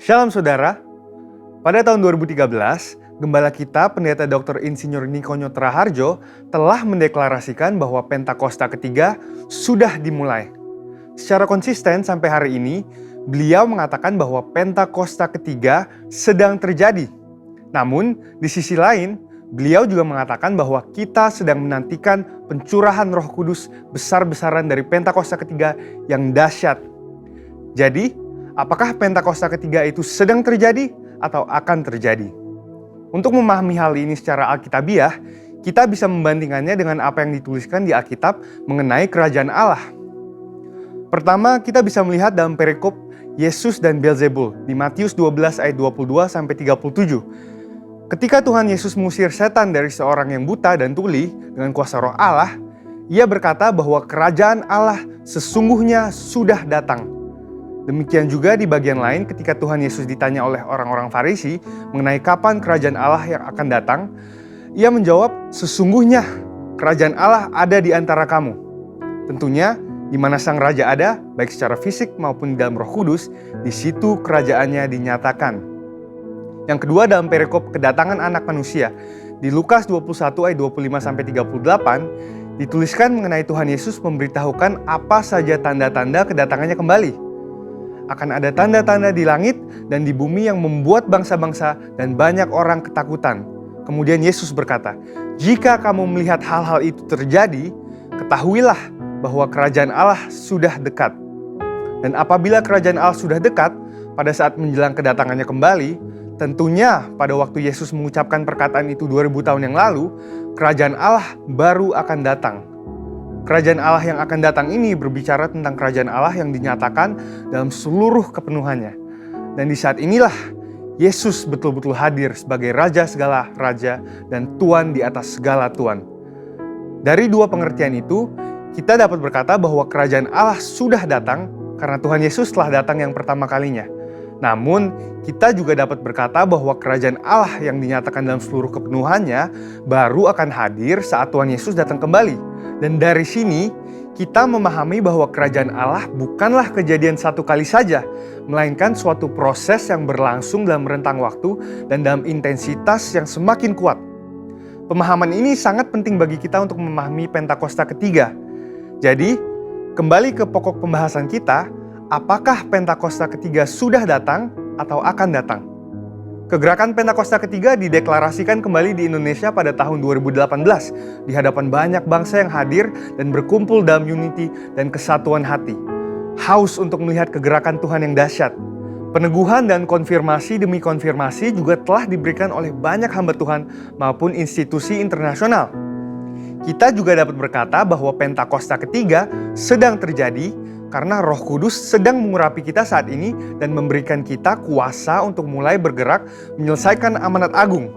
Shalom saudara, pada tahun 2013, Gembala kita Pendeta Dr. Insinyur Nikonyo Traharjo telah mendeklarasikan bahwa Pentakosta ketiga sudah dimulai. Secara konsisten sampai hari ini, beliau mengatakan bahwa Pentakosta ketiga sedang terjadi. Namun, di sisi lain, beliau juga mengatakan bahwa kita sedang menantikan pencurahan Roh Kudus besar-besaran dari Pentakosta ketiga yang dahsyat. Jadi, apakah Pentakosta ketiga itu sedang terjadi atau akan terjadi? Untuk memahami hal ini secara alkitabiah, kita bisa membandingkannya dengan apa yang dituliskan di Alkitab mengenai kerajaan Allah. Pertama, kita bisa melihat dalam perikop Yesus dan Beelzebul di Matius 12 ayat 22-37. Ketika Tuhan Yesus mengusir setan dari seorang yang buta dan tuli dengan kuasa Roh Allah, Ia berkata bahwa kerajaan Allah sesungguhnya sudah datang. Demikian juga di bagian lain ketika Tuhan Yesus ditanya oleh orang-orang Farisi mengenai kapan kerajaan Allah yang akan datang, Ia menjawab, sesungguhnya kerajaan Allah ada di antara kamu. Tentunya, di mana sang raja ada, baik secara fisik maupun di dalam Roh Kudus, di situ kerajaannya dinyatakan. Yang kedua dalam perikop kedatangan anak manusia, di Lukas 21 ayat 25-38, dituliskan mengenai Tuhan Yesus memberitahukan apa saja tanda-tanda kedatangannya kembali. Akan ada tanda-tanda di langit dan di bumi yang membuat bangsa-bangsa dan banyak orang ketakutan. Kemudian Yesus berkata, jika kamu melihat hal-hal itu terjadi, ketahuilah bahwa kerajaan Allah sudah dekat. Dan apabila kerajaan Allah sudah dekat, pada saat menjelang kedatangannya kembali, tentunya pada waktu Yesus mengucapkan perkataan itu 2000 tahun yang lalu, kerajaan Allah baru akan datang. Kerajaan Allah yang akan datang ini berbicara tentang kerajaan Allah yang dinyatakan dalam seluruh kepenuhannya. Dan di saat inilah Yesus betul-betul hadir sebagai Raja segala Raja dan Tuan di atas segala Tuan. Dari dua pengertian itu, kita dapat berkata bahwa kerajaan Allah sudah datang karena Tuhan Yesus telah datang yang pertama kalinya. Namun, kita juga dapat berkata bahwa kerajaan Allah yang dinyatakan dalam seluruh kepenuhannya baru akan hadir saat Tuhan Yesus datang kembali. Dan dari sini, kita memahami bahwa kerajaan Allah bukanlah kejadian satu kali saja, melainkan suatu proses yang berlangsung dalam rentang waktu dan dalam intensitas yang semakin kuat. Pemahaman ini sangat penting bagi kita untuk memahami Pentakosta ketiga. Jadi, kembali ke pokok pembahasan kita, apakah Pentakosta ketiga sudah datang atau akan datang? Kegerakan Pentakosta ketiga dideklarasikan kembali di Indonesia pada tahun 2018 di hadapan banyak bangsa yang hadir dan berkumpul dalam unity dan kesatuan hati. Haus untuk melihat kegerakan Tuhan yang dahsyat. Peneguhan dan konfirmasi demi konfirmasi juga telah diberikan oleh banyak hamba Tuhan maupun institusi internasional. Kita juga dapat berkata bahwa Pentakosta ketiga sedang terjadi karena Roh Kudus sedang mengurapi kita saat ini dan memberikan kita kuasa untuk mulai bergerak menyelesaikan amanat agung.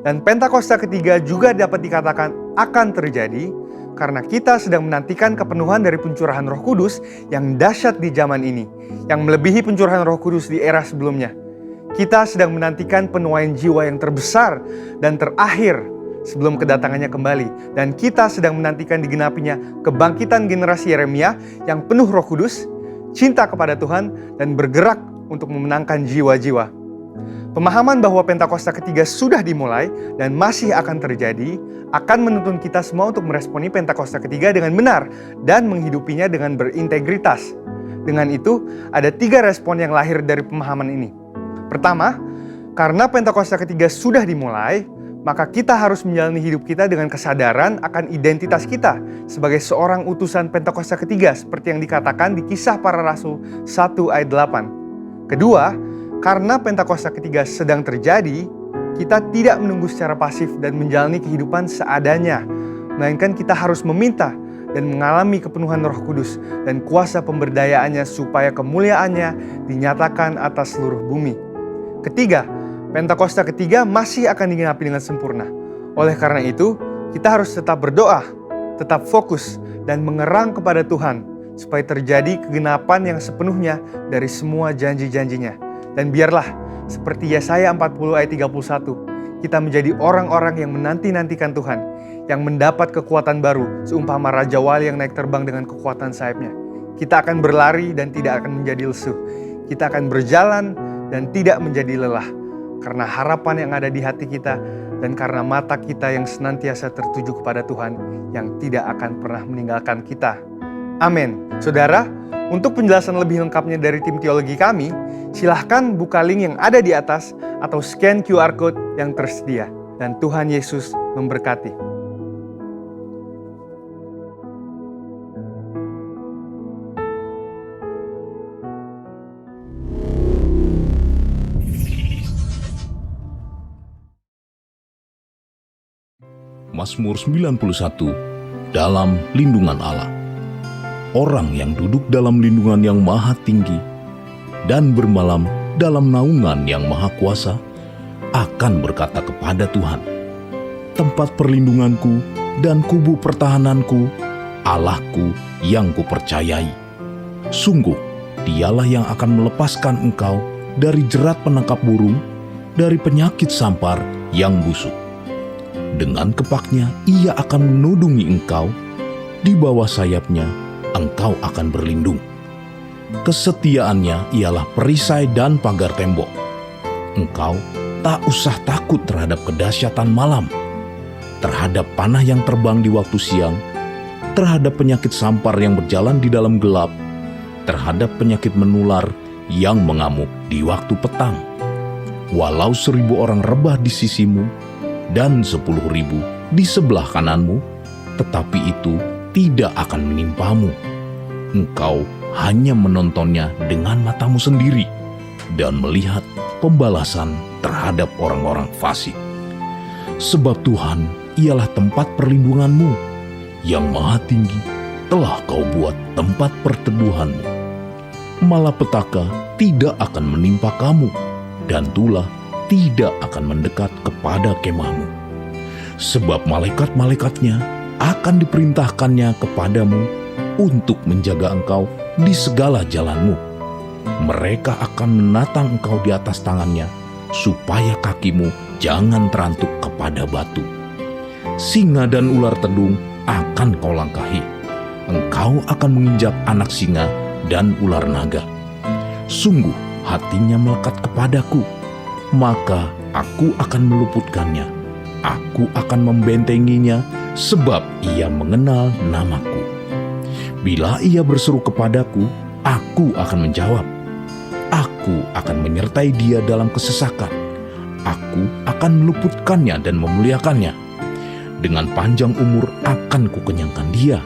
Dan Pentakosta ketiga juga dapat dikatakan akan terjadi karena kita sedang menantikan kepenuhan dari pencurahan Roh Kudus yang dahsyat di zaman ini, yang melebihi pencurahan Roh Kudus di era sebelumnya. Kita sedang menantikan penuaian jiwa yang terbesar dan terakhir sebelum kedatangannya kembali. Dan kita sedang menantikan digenapinya kebangkitan generasi Yeremia yang penuh Roh Kudus, cinta kepada Tuhan, dan bergerak untuk memenangkan jiwa-jiwa. Pemahaman bahwa Pentakosta ketiga sudah dimulai dan masih akan terjadi, akan menuntun kita semua untuk meresponi Pentakosta ketiga dengan benar dan menghidupinya dengan berintegritas. Dengan itu, ada 3 respon yang lahir dari pemahaman ini. Pertama, karena Pentakosta ketiga sudah dimulai, maka kita harus menjalani hidup kita dengan kesadaran akan identitas kita sebagai seorang utusan Pentakosta ketiga seperti yang dikatakan di Kisah Para Rasul 1 ayat 8. Kedua, karena Pentakosta ketiga sedang terjadi, kita tidak menunggu secara pasif dan menjalani kehidupan seadanya, melainkan kita harus meminta dan mengalami kepenuhan Roh Kudus dan kuasa pemberdayaannya supaya kemuliaannya dinyatakan atas seluruh bumi. Ketiga, Pentakosta ketiga masih akan digenapi dengan sempurna. Oleh karena itu, kita harus tetap berdoa, tetap fokus, dan mengerang kepada Tuhan, supaya terjadi kegenapan yang sepenuhnya dari semua janji-janjinya. Dan biarlah, seperti Yesaya 40 ayat 31, kita menjadi orang-orang yang menanti-nantikan Tuhan, yang mendapat kekuatan baru, seumpama Raja Wali yang naik terbang dengan kekuatan sayapnya. Kita akan berlari dan tidak akan menjadi lesu. Kita akan berjalan dan tidak menjadi lelah, karena harapan yang ada di hati kita dan karena mata kita yang senantiasa tertuju kepada Tuhan yang tidak akan pernah meninggalkan kita. Amin. Saudara, untuk penjelasan lebih lengkapnya dari tim teologi kami, silahkan buka link yang ada di atas atau scan QR Code yang tersedia. Dan Tuhan Yesus memberkati. Mazmur 91, dalam lindungan Allah. Orang yang duduk dalam lindungan yang maha tinggi dan bermalam dalam naungan yang maha kuasa akan berkata kepada Tuhan, tempat perlindunganku dan kubu pertahananku, Allahku yang kupercayai. Sungguh, dialah yang akan melepaskan engkau dari jerat penangkap burung, dari penyakit sampar yang busuk. Dengan kepaknya ia akan menudungi engkau, di bawah sayapnya engkau akan berlindung. Kesetiaannya ialah perisai dan pagar tembok. Engkau tak usah takut terhadap kedahsyatan malam, terhadap panah yang terbang di waktu siang, terhadap penyakit sampar yang berjalan di dalam gelap, terhadap penyakit menular yang mengamuk di waktu petang. Walau 1.000 orang rebah di sisimu, dan 10.000 di sebelah kananmu, tetapi itu tidak akan menimpamu. Engkau hanya menontonnya dengan matamu sendiri dan melihat pembalasan terhadap orang-orang fasik. Sebab Tuhan ialah tempat perlindunganmu, yang maha tinggi telah kau buat tempat perteduhanmu. Malapetaka tidak akan menimpa kamu, dan tulah tidak akan mendekat kepada kemahmu. Sebab malaikat-malaikatnya akan diperintahkannya kepadamu untuk menjaga engkau di segala jalanmu. Mereka akan menatang engkau di atas tangannya, supaya kakimu jangan terantuk kepada batu. Singa dan ular tedung akan kau langkahi. Engkau akan menginjak anak singa dan ular naga. Sungguh hatinya melekat kepadaku, maka aku akan meluputkannya. Aku akan membentenginya, sebab ia mengenal namaku. Bila ia berseru kepadaku, aku akan menjawab. Aku akan menyertai dia dalam kesesakan. Aku akan meluputkannya dan memuliakannya. Dengan panjang umur akan kukenyangkan dia,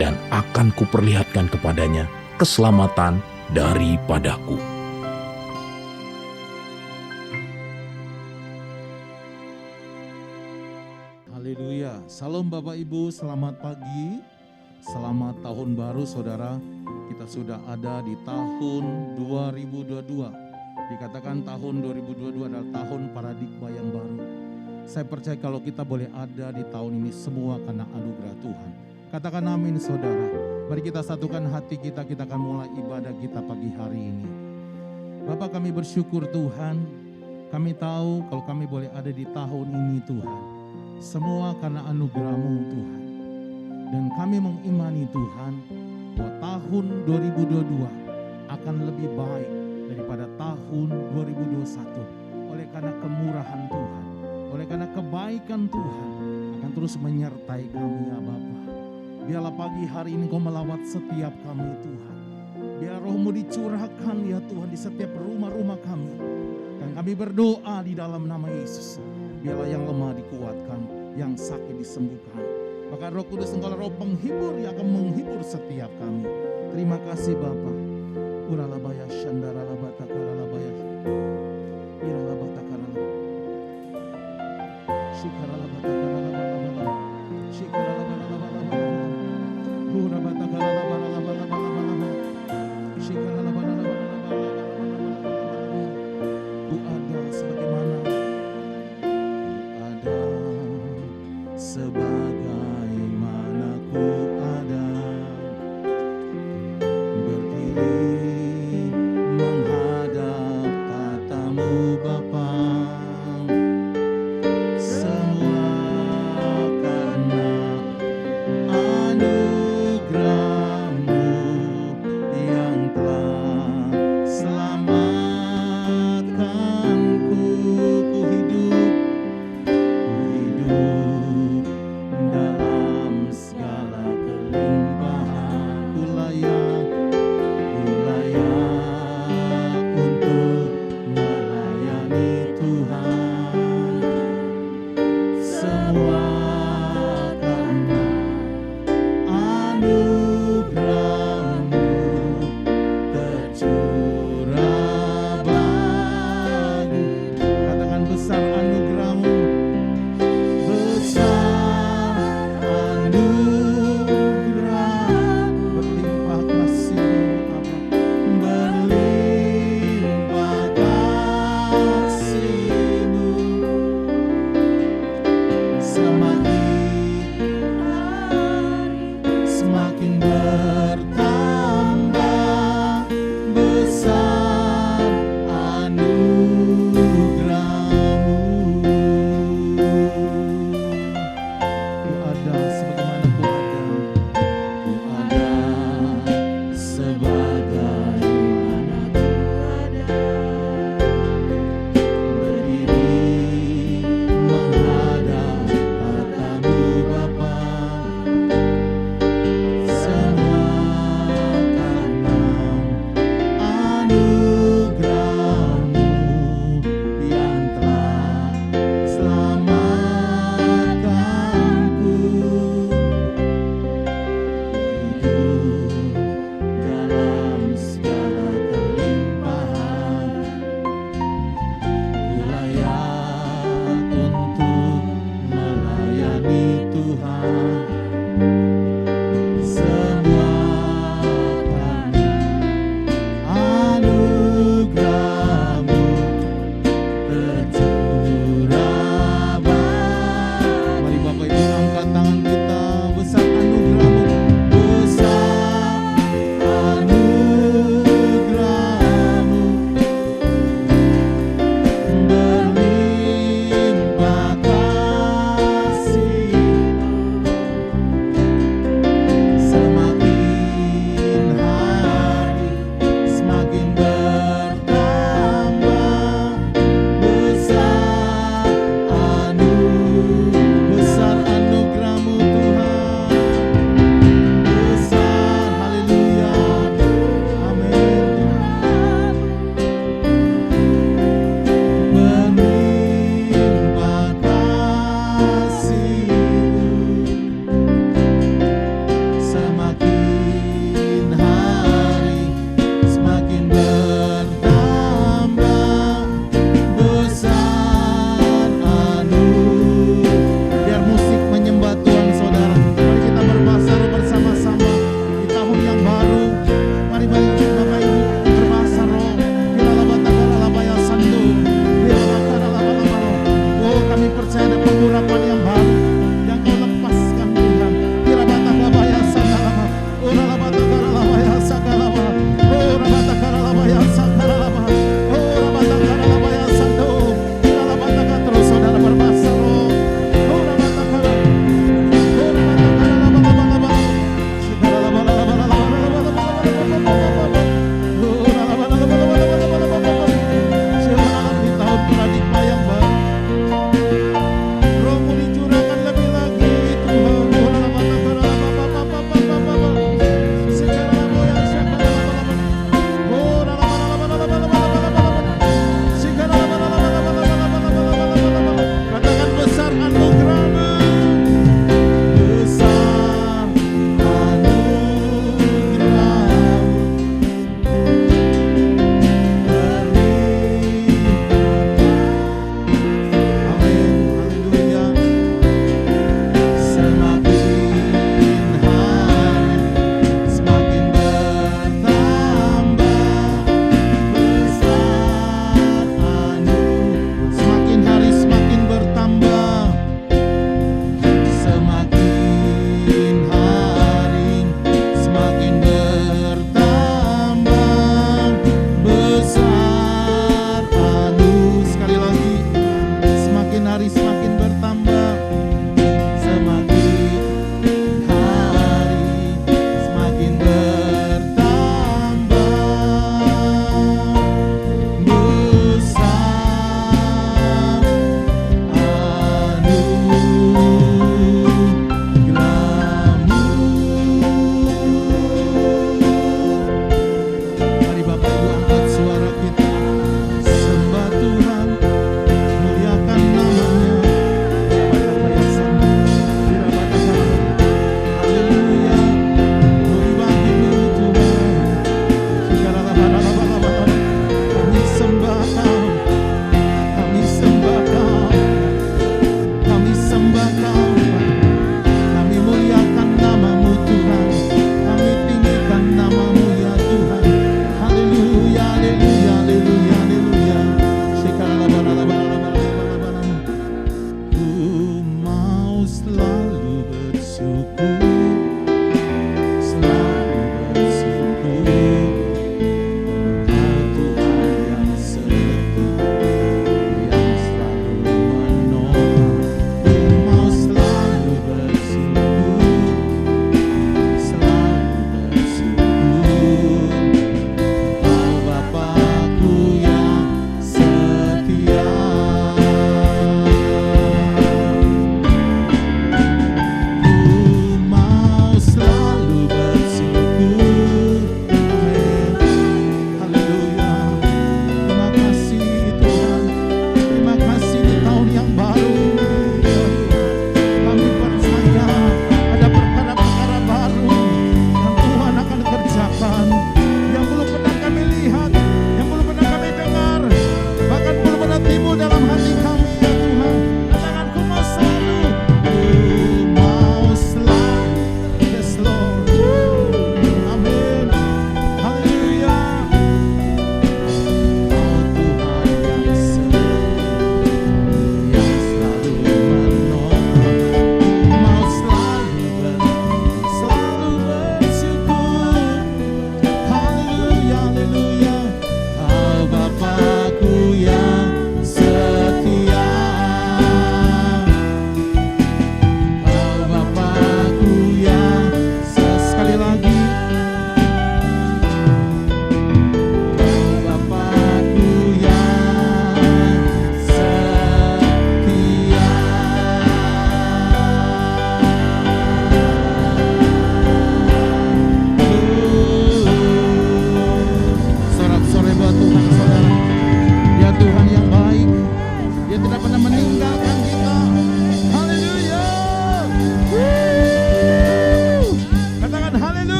dan akan kuperlihatkan kepadanya keselamatan daripadaku. Haleluya. Salam Bapak Ibu, selamat pagi. Selamat tahun baru saudara. Kita sudah ada di tahun 2022. Dikatakan tahun 2022 adalah tahun paradigma yang baru. Saya percaya kalau kita boleh ada di tahun ini semua karena anugerah Tuhan. Katakan amin saudara. Mari kita satukan hati kita akan mulai ibadah kita pagi hari ini. Bapak, kami bersyukur Tuhan. Kami tahu kalau kami boleh ada di tahun ini Tuhan. Semua karena anugerah-Mu Tuhan. Dan kami mengimani Tuhan bahwa tahun 2022 akan lebih baik daripada tahun 2021. Oleh karena kemurahan Tuhan, oleh karena kebaikan Tuhan akan terus menyertai kami ya Bapa. Biarlah pagi hari ini Kau melawat setiap kami Tuhan. Biar Roh-Mu dicurahkan ya Tuhan di setiap rumah-rumah kami. Dan kami berdoa di dalam nama Yesus. Biarlah yang lemah dikuatkan, yang sakit disembuhkan. Maka Roh Kudus Engkau Roh penghibur yang akan menghibur setiap kami. Terima kasih Bapa. Uralabaya shandara labata karalabaya. Iralabata karalabaya. Shikaralabata karalabaya. Shikaralabaya. Urabata karalabaya. Shikaralabaya. Ku ada sebagaimana sebagaimana ku ada, berdiri menghadap tatamu Bapa. Semua karena anugerah-Mu yang telah selamatkan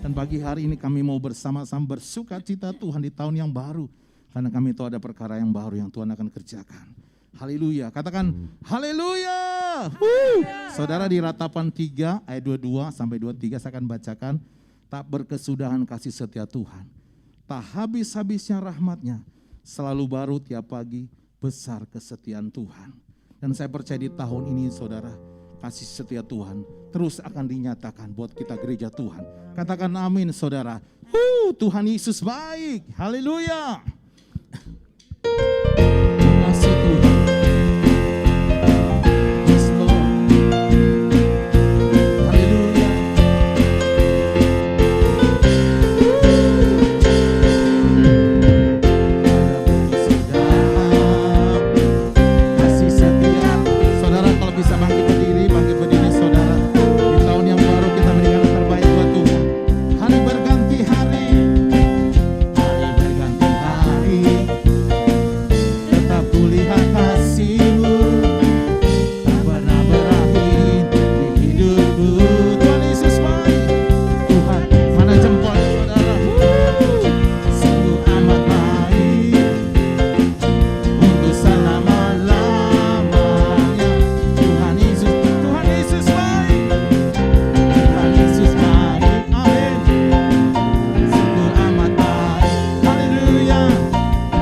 Dan pagi hari ini kami mau bersama-sama bersuka cita Tuhan di tahun yang baru. Karena kami tahu ada perkara yang baru yang Tuhan akan kerjakan. Haleluya, katakan haleluya. Saudara, di Ratapan 3 ayat 22 sampai 23 saya akan bacakan. Tak berkesudahan kasih setia Tuhan, tak habis-habisnya rahmatnya, selalu baru tiap pagi, besar kesetiaan Tuhan. Dan saya percaya di tahun ini saudara, kasih setia Tuhan terus akan dinyatakan buat kita gereja Tuhan. Katakan amin saudara. Tuhan Yesus baik, haleluya. Terima kasih Tuhan. Yes Lord. Haleluya. Kasih setia. Saudara kalau bisa bangkit berdiri saudara. Di tahun yang baru kita berikan yang terbaik buat Tuhan. Hari berganti hari. Hari berganti hari. Tetap kulihat kasih-Mu, tak pernah berakhir di hidupku. Tuhan Yesus baik. Tuhan, mana jempolnya saudara? Sungguh amat baik untuk selama-lamanya. Tuhan Yesus baik. Tuhan Yesus baik. Amin. Sungguh amat baik. Haleluya.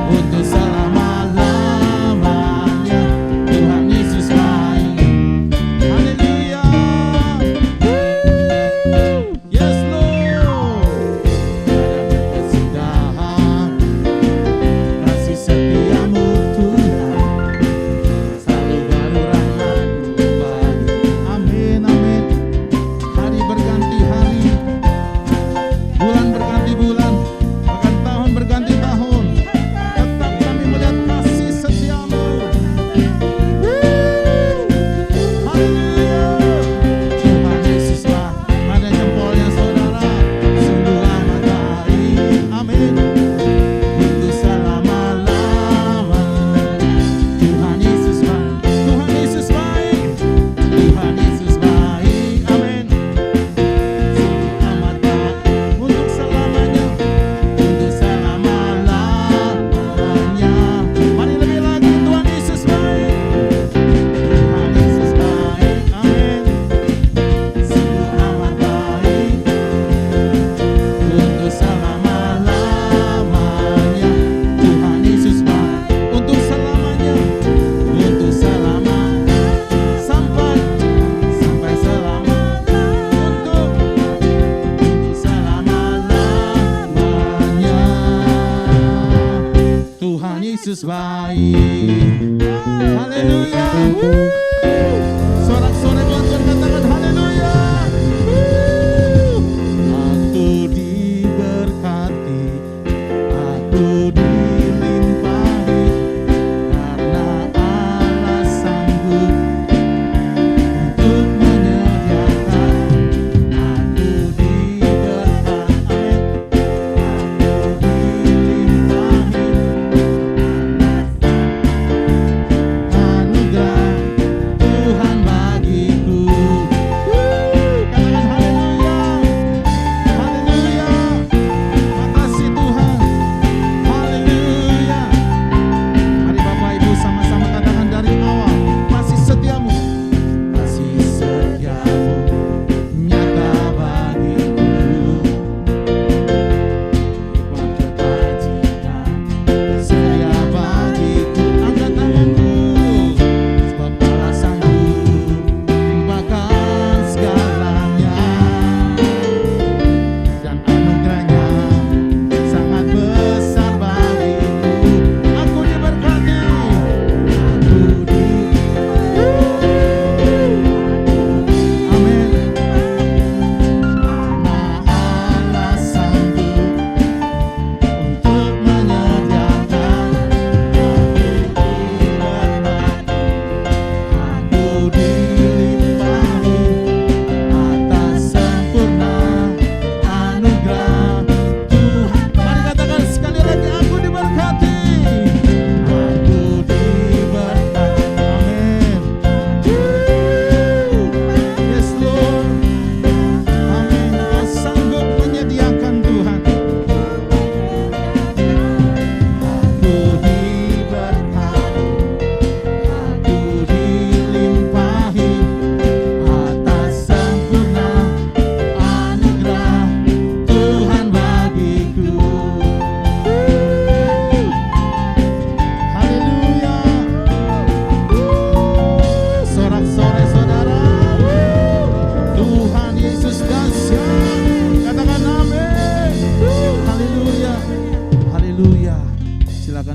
Untuk selama-lamanya Tuhan Yesus baik. Haleluya. Yes Lord. Tiada berkesudahan kasih setia-Mu Tuhan, selalu baru rahmat-Mu bagi. Amin, amin. Hari berganti hari, bulan berganti bulan, bahkan tahun berganti tahun. Tetap kami melihat kasih setia-Mu. Haleluya. Tuhan Yesus baik. Mana jempolnya saudara? Sungguh amat baik. Amin. Untuk selama-lamanya. Tuhan Yesus baik. Tuhan Yesus baik. Tuhan Yesus baik. Amin. Sungguh amat baik. Untuk selamanya. Untuk selama-lamanya. Mari lebih lagi. Tuhan Yesus baik. Tuhan Yesus baik. Amin. Sungguh amat baik. Untuk selama-lamanya. Tuhan Yesus baik. Untuk selamanya. Untuk selama. Sampai selama. Untuk selama-lamanya. Tuhan Yesus baik. Haleluya. Sorak-sorai buat Tuhan, katakan haleluya. Aku diberkati, aku dilimpahi, karena Allah sanggup untuk menyediakan. Aku diberkati, aku dilimpahi anugerah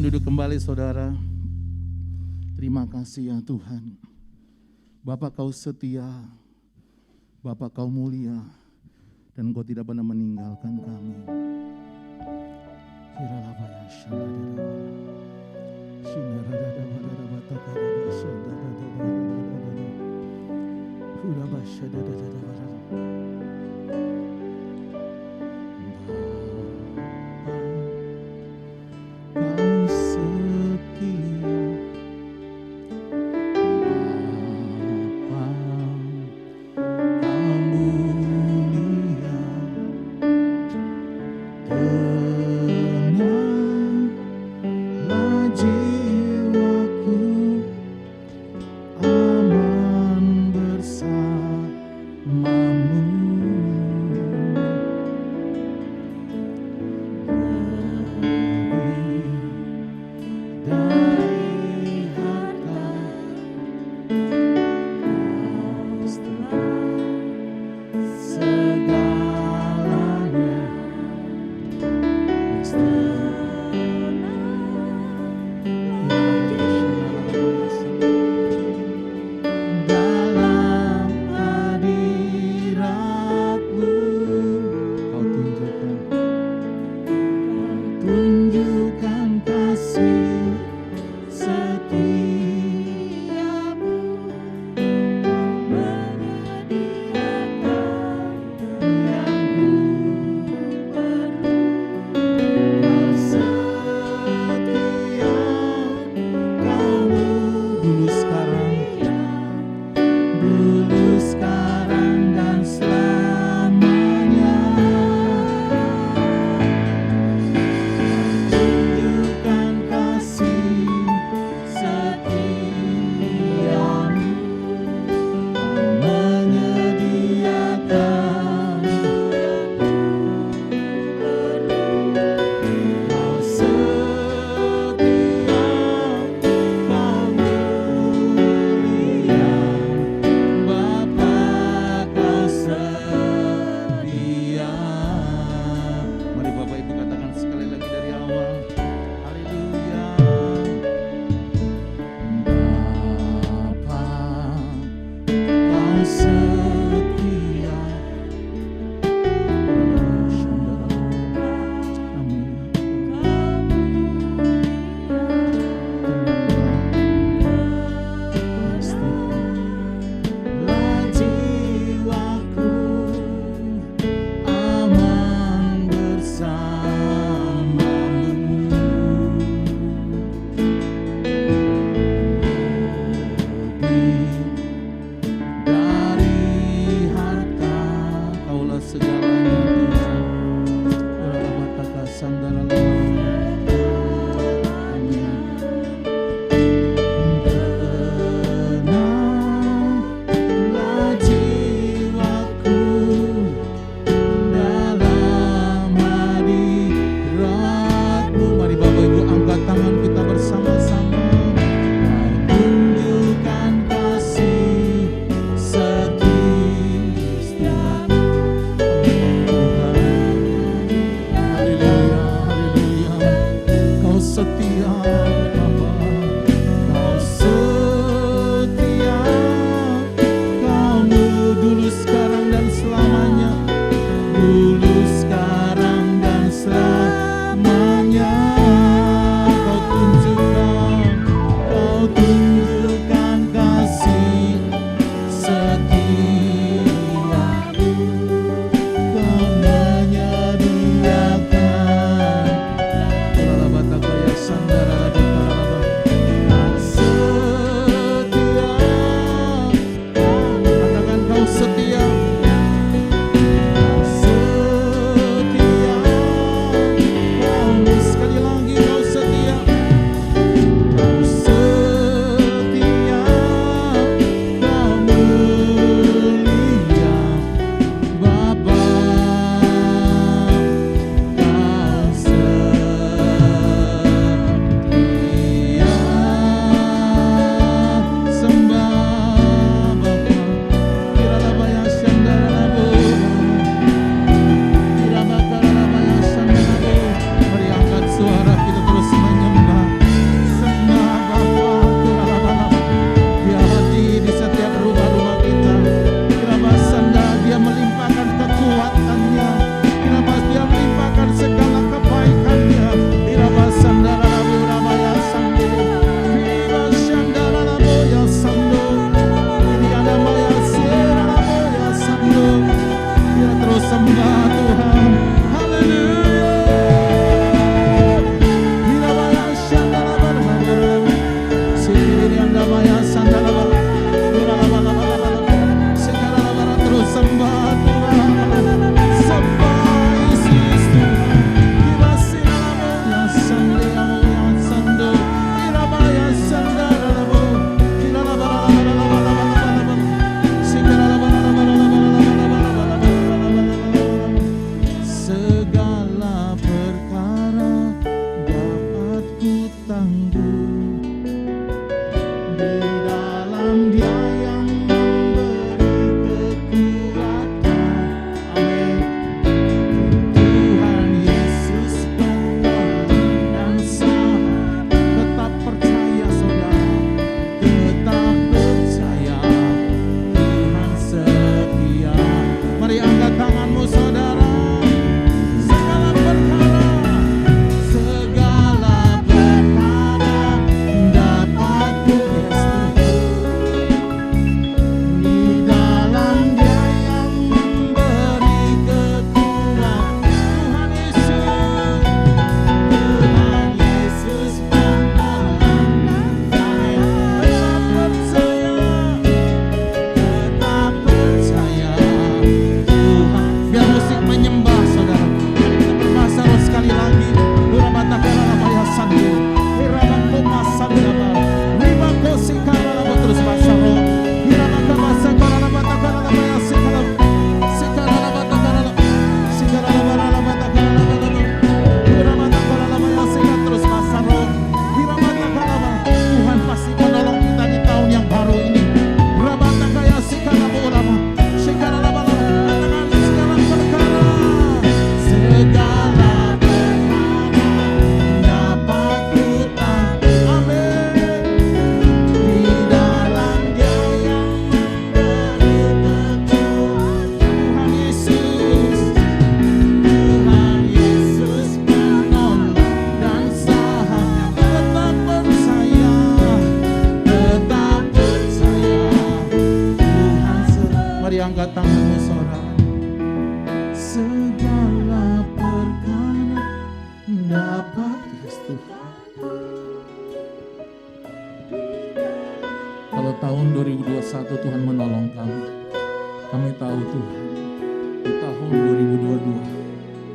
Silakan duduk kembali saudara. Terima kasih ya Tuhan. Bapak kau setia, Bapak kau mulia, dan kau tidak pernah meninggalkan kami. Kau setia, Bapa, kau mulia, tenanglah jiwaku, aman bersamamu.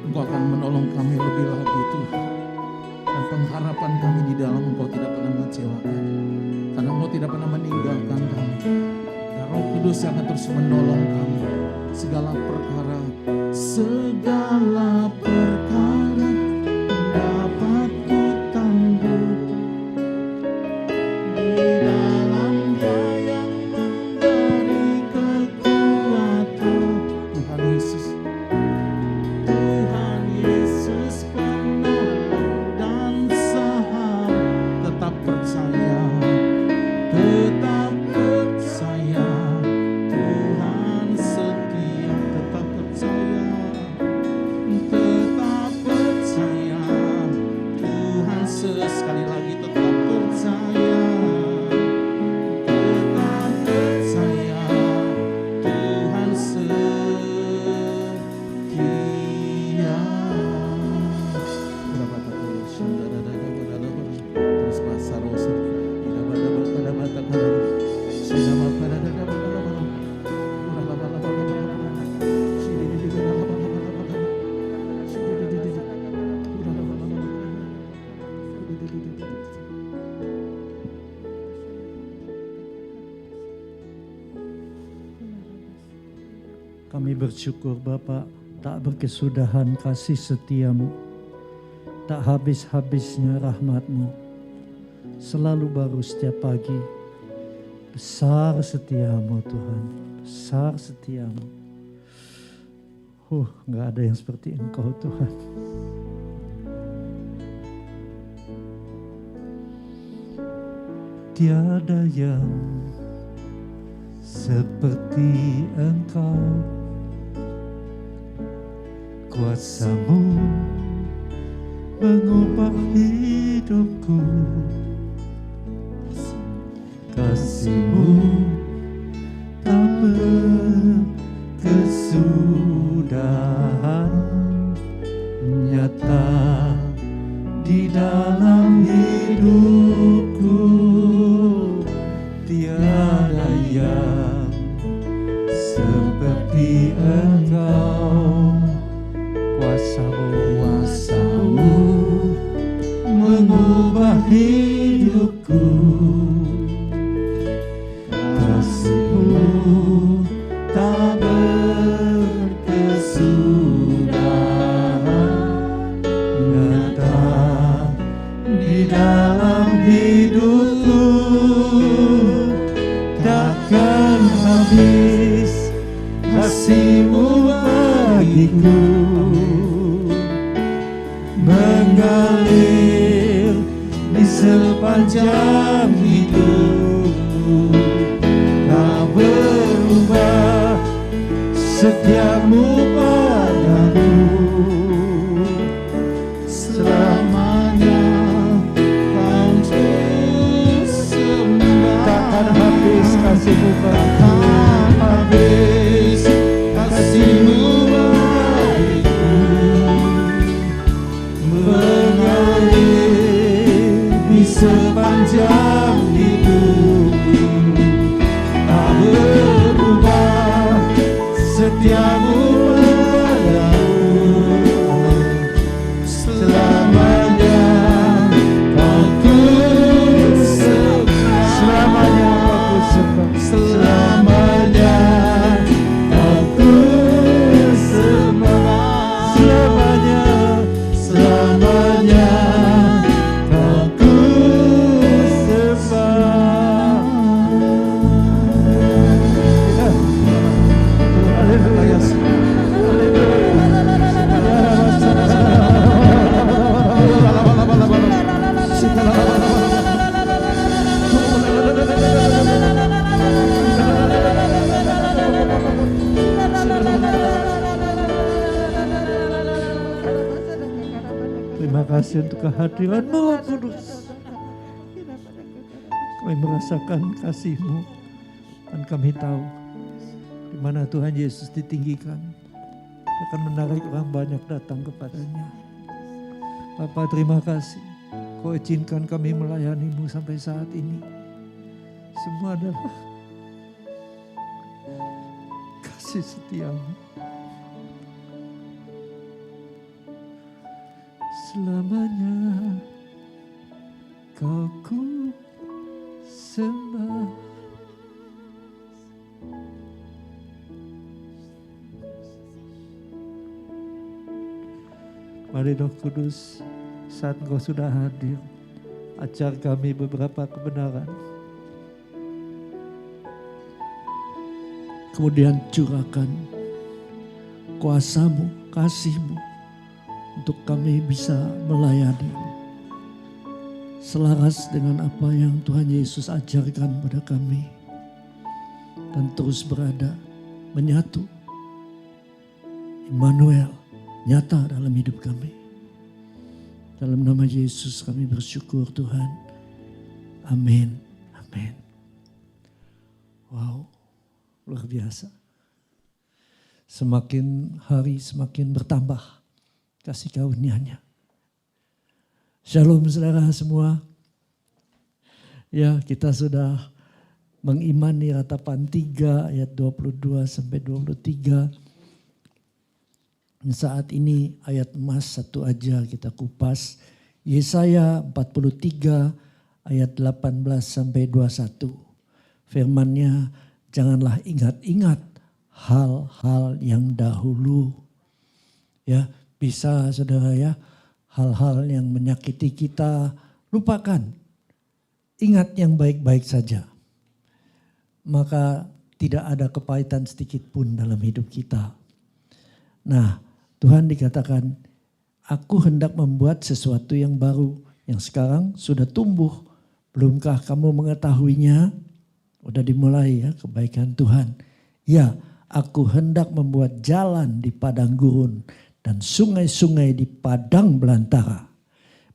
Engkau akan menolong kami lebih lagi Tuhan. Dan pengharapan kami di dalam Engkau tidak pernah mengecewakan. Karena Engkau tidak pernah meninggalkan kami. Dan Roh Kudus yang akan terus menolong kami. Segala perkara dapat ku tangguh di dalam Dia yang memberi kekuatan. Tuhan Yesus, Tuhan Yesus penolong dan sahabat. Tetap percaya, tetap percaya. Tuhan setia, tetap percaya, tetap percaya. Tuhan sekali lagi tetap percaya, tetap percaya. Tuhan setia. Terus bahasa rosa. Kami bersyukur Bapa, tak berkesudahan kasih setiamu, tak habis-habisnya rahmat-Mu, selalu baru setiap pagi. Besar setiamu Tuhan, besar setiamu. Gak ada yang seperti Engkau Tuhan. Tiada yang seperti Engkau, kuasa-Mu mengubah hidupku, kasih-Mu tak berkesudahan, nyata di dalam hidupku. Tiada yang seperti Engkau, kuasa-Mu mengubah hidupku, kasih-Mu tak berkesudahan, nyata di dalam hidupku. Takkan habis kasih-Mu bagiku, mengalir di sepanjang hidupku. Tak berubah setiamu padaku, selamanya Kau sembah. Takkan habis kasih-Mu bagiku, habis kasih-Mu bagiku, mengalir di sepanjang hidupku. Tak berubah setiamu padaku, selamanya Kau ku sembah. Selamanya Kau ku sembah. Selamanya Kau ku sembah. Selamanya, selamanya Kau ku sembah. Haleluya. Terima kasih untuk kehadiran-Mu Roh Kudus. Kami merasakan kasih-Mu dan kami tahu di mana Tuhan Yesus ditinggikan, Dia akan menarik orang banyak datang kepadanya. Bapa, terima kasih. Kau izinkan kami melayani-Mu sampai saat ini. Semua adalah kasih setia-Mu. selamanya Kau ku sembah. Mari Roh Kudus, saat Engkau sudah hadir, ajar kami beberapa kebenaran. Kemudian curahkan kuasa-Mu, kasih-Mu, untuk kami bisa melayani selaras dengan apa yang Tuhan Yesus ajarkan pada kami. Dan terus berada, menyatu. Immanuel nyata dalam hidup kami. Dalam nama Yesus kami bersyukur Tuhan. Amin. Amin. Wow, luar biasa. Semakin hari semakin bertambah kasih karunia-Nya. Shalom saudara semua. Ya, kita sudah mengimani ratapan 3 ayat 22 sampai 23. Saat ini ayat emas satu aja kita kupas. Yesaya 43 ayat 18 sampai 21. Firman-Nya, janganlah ingat-ingat hal-hal yang dahulu. Ya, bisa saudara ya, hal-hal yang menyakiti kita lupakan. Ingat yang baik-baik saja. Maka tidak ada kepahitan sedikit pun dalam hidup kita. Nah, Tuhan dikatakan, aku hendak membuat sesuatu yang baru, yang sekarang sudah tumbuh. Belumkah kamu mengetahuinya? Udah dimulai ya kebaikan Tuhan. Ya, aku hendak membuat jalan di padang gurun dan sungai-sungai di padang belantara.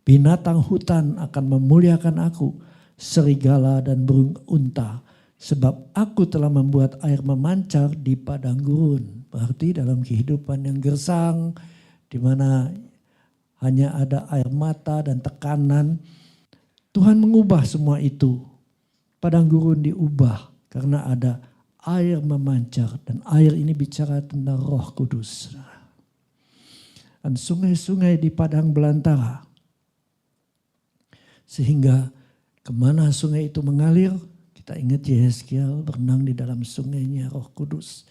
Binatang hutan akan memuliakan aku, serigala dan burung unta. Sebab aku telah membuat air memancar di padang gurun. Berarti dalam kehidupan yang gersang, di mana hanya ada air mata dan tekanan, Tuhan mengubah semua itu. Padang gurun diubah karena ada air memancar. Dan air ini bicara tentang Roh Kudus. Dan sungai-sungai di padang belantara. Sehingga kemana sungai itu mengalir, kita ingat Yehezkiel berenang di dalam sungainya Roh Kudus.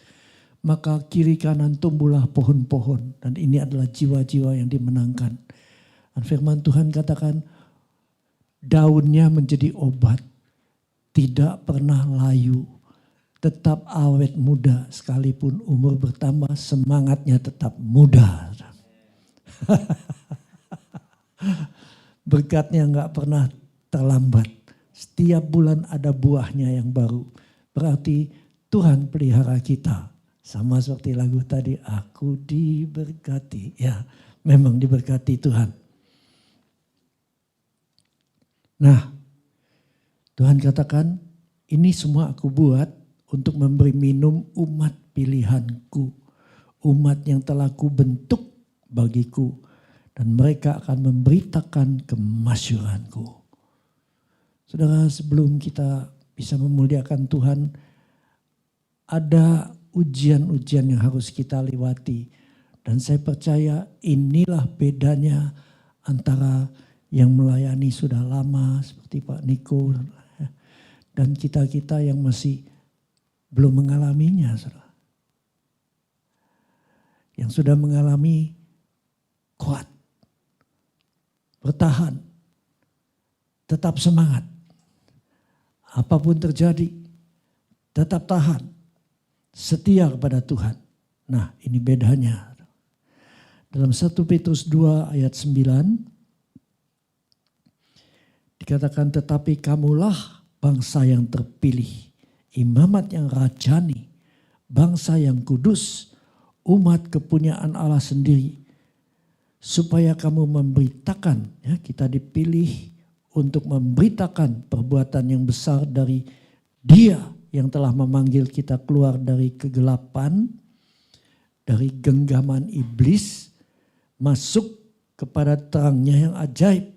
Maka kiri kanan tumbuhlah pohon-pohon. Dan ini adalah jiwa-jiwa yang dimenangkan. Dan firman Tuhan katakan, daunnya menjadi obat. Tidak pernah layu. Tetap awet muda. Sekalipun umur bertambah, semangatnya tetap muda. Berkatnya enggak pernah terlambat. Setiap bulan ada buahnya yang baru. Berarti Tuhan pelihara kita. Sama seperti lagu tadi, aku diberkati. Ya, memang diberkati Tuhan. Nah, Tuhan katakan, ini semua aku buat untuk memberi minum umat pilihanku. Umat yang telah kubentuk bagiku. Dan mereka akan memberitakan kemasyuranku. Saudara, sebelum kita bisa memuliakan Tuhan, ada ujian-ujian yang harus kita lewati. Dan saya percaya inilah bedanya antara yang melayani sudah lama seperti Pak Niko dan kita-kita yang masih belum mengalaminya. Saudara. Yang sudah mengalami kuat, bertahan, tetap semangat. Apapun terjadi, tetap tahan. Setia kepada Tuhan. Nah, ini bedanya. Dalam 1 Petrus 2 ayat 9 dikatakan, tetapi kamulah bangsa yang terpilih, imamat yang rajani, bangsa yang kudus, umat kepunyaan Allah sendiri, supaya kamu memberitakan, ya, kita dipilih untuk memberitakan perbuatan yang besar dari Dia yang telah memanggil kita keluar dari kegelapan, dari genggaman iblis, masuk kepada terangnya yang ajaib.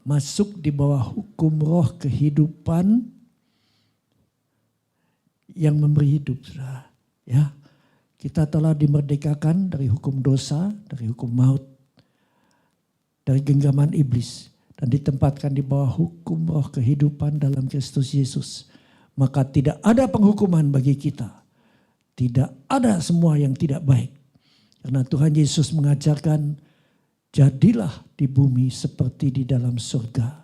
Masuk di bawah hukum roh kehidupan yang memberi hidup. Ya, kita telah dimerdekakan dari hukum dosa, dari hukum maut. dari genggaman iblis dan ditempatkan di bawah hukum roh kehidupan dalam Kristus Yesus, maka tidak ada penghukuman bagi kita. Tidak ada semua yang tidak baik. Karena Tuhan Yesus mengajarkan, jadilah di bumi seperti di dalam surga.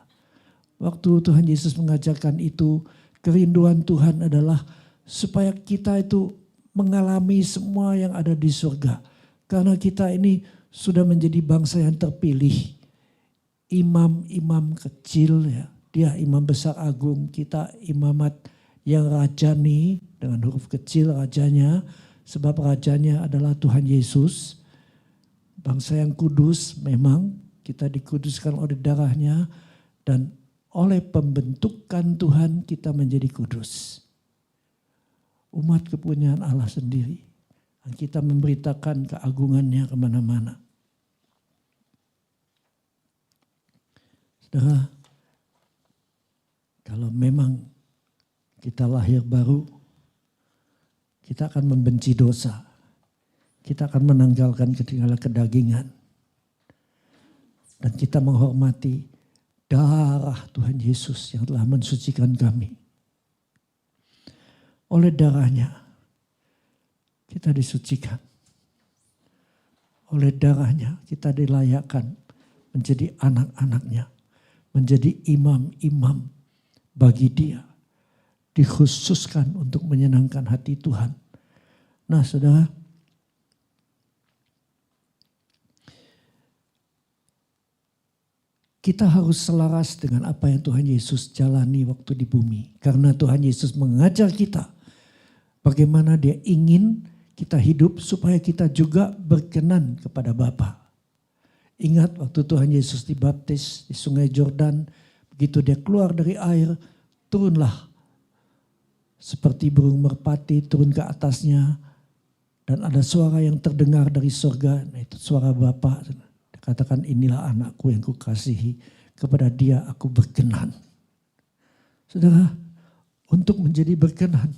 Waktu Tuhan Yesus mengajarkan itu, kerinduan Tuhan adalah supaya kita itu mengalami semua yang ada di surga. Karena kita ini sudah menjadi bangsa yang terpilih. Imam-imam kecil, ya, dia imam besar agung, kita imamat yang rajani dengan huruf kecil rajanya, sebab rajanya adalah Tuhan Yesus. Bangsa yang kudus, memang kita dikuduskan oleh darahnya, dan oleh pembentukan Tuhan kita menjadi kudus. Umat kepunyaan Allah sendiri. Dan kita memberitakan keagungannya kemana-mana. Saudara, kalau memang kita lahir baru, kita akan membenci dosa. Kita akan menanggalkan segala kedagingan. Dan kita menghormati darah Tuhan Yesus yang telah mensucikan kami. Oleh darahnya kita disucikan. Oleh darahnya kita dilayakkan menjadi anak-anaknya. Menjadi imam-imam bagi dia. Dikhususkan untuk menyenangkan hati Tuhan. Nah saudara, kita harus selaras dengan apa yang Tuhan Yesus jalani waktu di bumi. Karena Tuhan Yesus mengajar kita bagaimana dia ingin kita hidup supaya kita juga berkenan kepada Bapa. Ingat waktu Tuhan Yesus dibaptis di sungai Yordan, begitu dia keluar dari air, turunlah seperti burung merpati turun ke atasnya, dan ada suara yang terdengar dari surga, nah itu suara Bapa. Katakan, inilah anakku yang kukasihi, kepada dia aku berkenan. Saudara, untuk menjadi berkenan,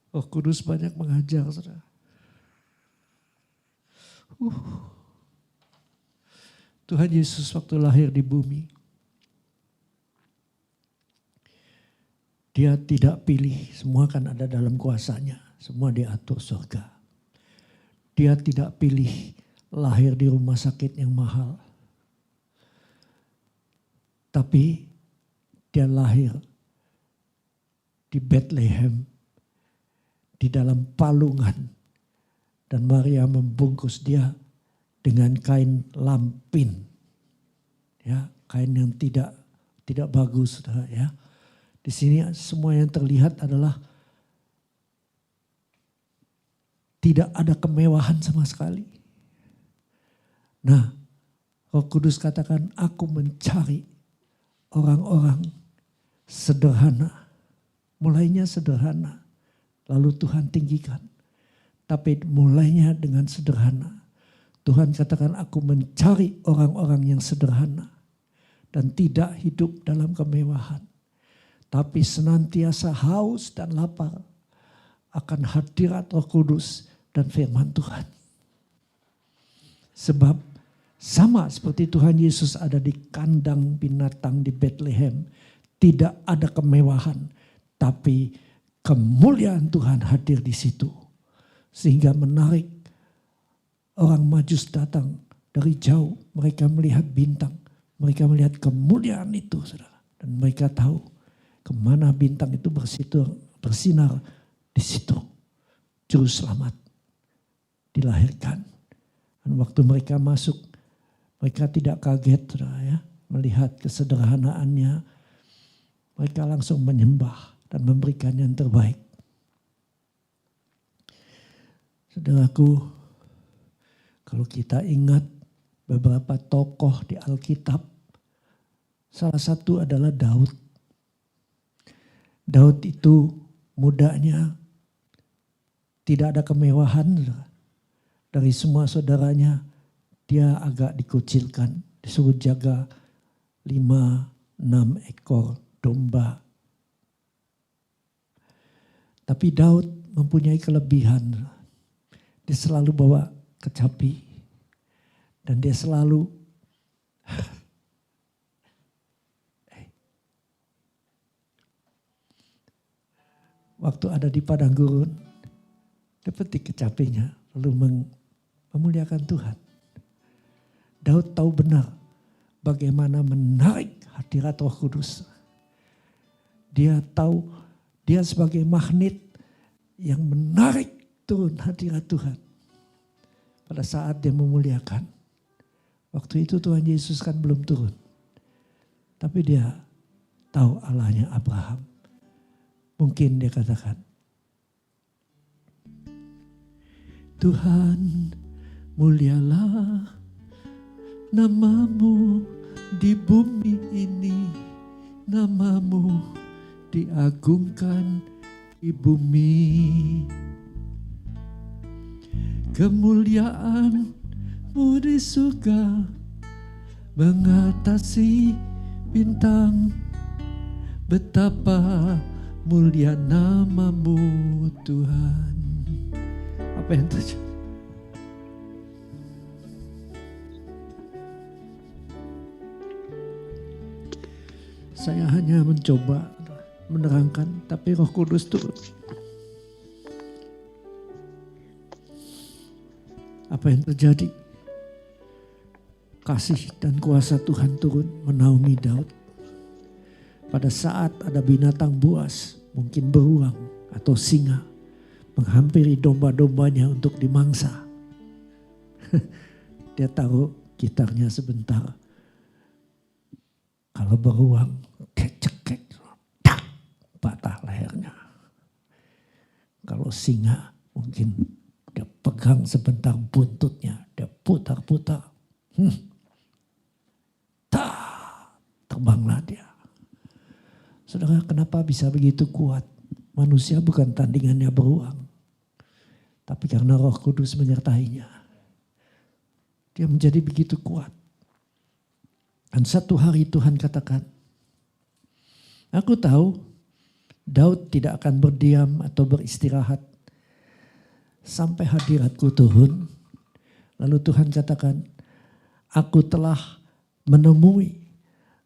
Roh Kudus banyak mengajar, saudara. Tuhan Yesus waktu lahir di bumi, dia tidak pilih, semua kan ada dalam kuasanya, semua diatur surga. Dia tidak pilih lahir di rumah sakit yang mahal. Tapi dia lahir di Bethlehem, di dalam palungan. Dan Maria membungkus dia dengan kain lampin. Ya, kain yang tidak bagus, ya. Di sini semua yang terlihat adalah tidak ada kemewahan sama sekali. Nah, Roh Kudus katakan, aku mencari orang-orang sederhana. Mulainya sederhana, lalu Tuhan tinggikan. Tapi mulainya dengan sederhana. Tuhan katakan, aku mencari orang-orang yang sederhana. Dan tidak hidup dalam kemewahan. Tapi senantiasa haus dan lapar akan hadirat Roh Kudus dan firman Tuhan. Sebab sama seperti Tuhan Yesus ada di kandang binatang di Bethlehem. Tidak ada kemewahan, tapi kemuliaan Tuhan hadir di situ. Sehingga menarik orang Majus datang dari jauh. Mereka melihat bintang. Mereka melihat kemuliaan itu, saudara. Dan mereka tahu kemana bintang itu bersinar. Di situ Juru Selamat dilahirkan. Dan waktu mereka masuk, mereka tidak kaget, saudara, ya, melihat kesederhanaannya. Mereka langsung menyembah dan memberikan yang terbaik. Saudaraku, kalau kita ingat beberapa tokoh di Alkitab, salah satu adalah Daud. Daud itu mudanya tidak ada kemewahan. Dari semua saudaranya, dia agak dikucilkan. Disuruh jaga 5-6 ekor domba. Tapi Daud mempunyai kelebihan. Dia selalu bawa kecapi. Dan dia selalu waktu ada di padang gurun, dia petik kecapinya lalu memuliakan Tuhan. Daud tahu benar bagaimana menarik hadirat Roh Kudus. Dia tahu dia sebagai magnet yang menarik turun hadirat Tuhan. Pada saat dia memuliakan. Waktu itu Tuhan Yesus kan belum turun. Tapi dia tahu Allahnya Abraham. Mungkin dia katakan, Tuhan mulialah namamu di bumi ini, namamu diagungkan di bumi. Kemuliaanmu di surga mengatasi bintang. Betapa mulia namamu Tuhan. Apa yang terjadi? Saya hanya mencoba menerangkan, tapi Roh Kudus turun. Apa yang terjadi? Kasih dan kuasa Tuhan turun menaungi Daud. Pada saat ada binatang buas, mungkin beruang atau singa, menghampiri domba-dombanya untuk dimangsa. Dia taruh gitarnya sebentar. Kalau beruang, cekek, patah lehernya. Kalau singa, mungkin dia pegang sebentar buntutnya, dia putar-putar. Terbanglah dia. Saudara, kenapa bisa begitu kuat? Manusia bukan tandingannya beruang. Tapi karena Roh Kudus menyertainya. Dia menjadi begitu kuat. Dan satu hari Tuhan katakan, aku tahu Daud tidak akan berdiam atau beristirahat sampai hadiratku turun. Lalu Tuhan katakan, aku telah menemui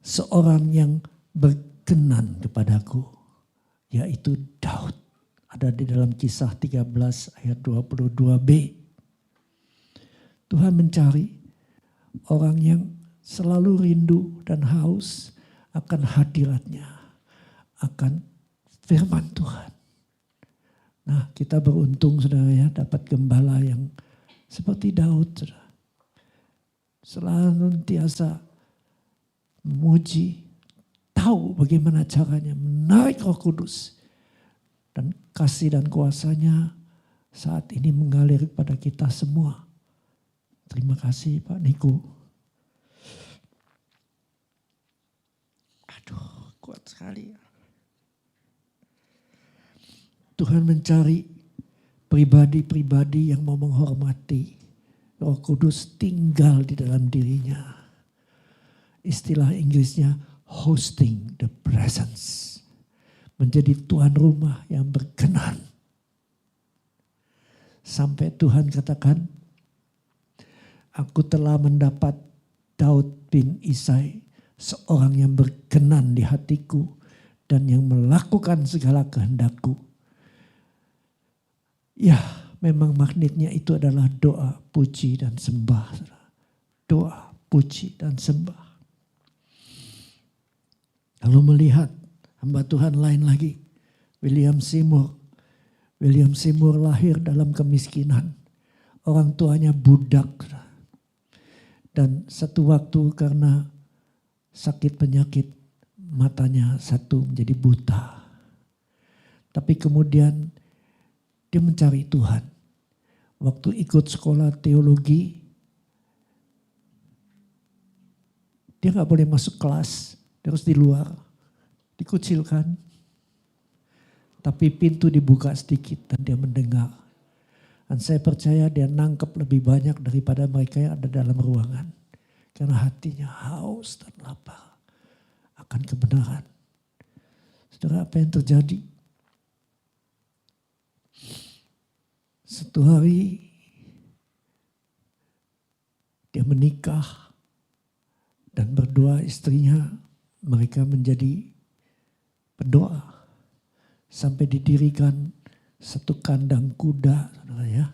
seorang yang berkenan kepadaku, yaitu Daud. Ada di dalam Kisah 13 ayat 22b. Tuhan mencari orang yang selalu rindu dan haus akan hadiratnya, akan firman Tuhan. Nah, kita beruntung saudara ya, dapat gembala yang seperti Daud, saudara. Selalu tiasa memuji, tahu bagaimana caranya menarik Roh Kudus. Dan kasih dan kuasanya saat ini mengalir kepada kita semua. Terima kasih Pak Niko. Aduh, kuat sekali. Tuhan mencari pribadi-pribadi yang mau menghormati. Roh Kudus tinggal di dalam dirinya. Istilah Inggrisnya hosting the presence. Menjadi tuan rumah yang berkenan. Sampai Tuhan katakan, aku telah mendapat Daud bin Isai, seorang yang berkenan di hatiku dan yang melakukan segala kehendakku. Ya, memang magnetnya itu adalah doa, puji dan sembah. Doa, puji dan sembah. Lalu melihat hamba Tuhan lain lagi, William Seymour. William Seymour lahir dalam kemiskinan. Orang tuanya budak. Dan satu waktu karena sakit penyakit, matanya satu menjadi buta. Tapi kemudian dia mencari Tuhan. Waktu ikut sekolah teologi, dia gak boleh masuk kelas, dia harus di luar, dikucilkan. Tapi pintu dibuka sedikit dan dia mendengar. Dan saya percaya dia nangkep lebih banyak daripada mereka yang ada dalam ruangan. Karena hatinya haus dan lapar akan kebenaran. Saudara, apa yang terjadi? Satu hari dia dia menikah dan berdua istrinya, mereka menjadi pendoa. Sampai didirikan satu kandang kuda, saudara ya.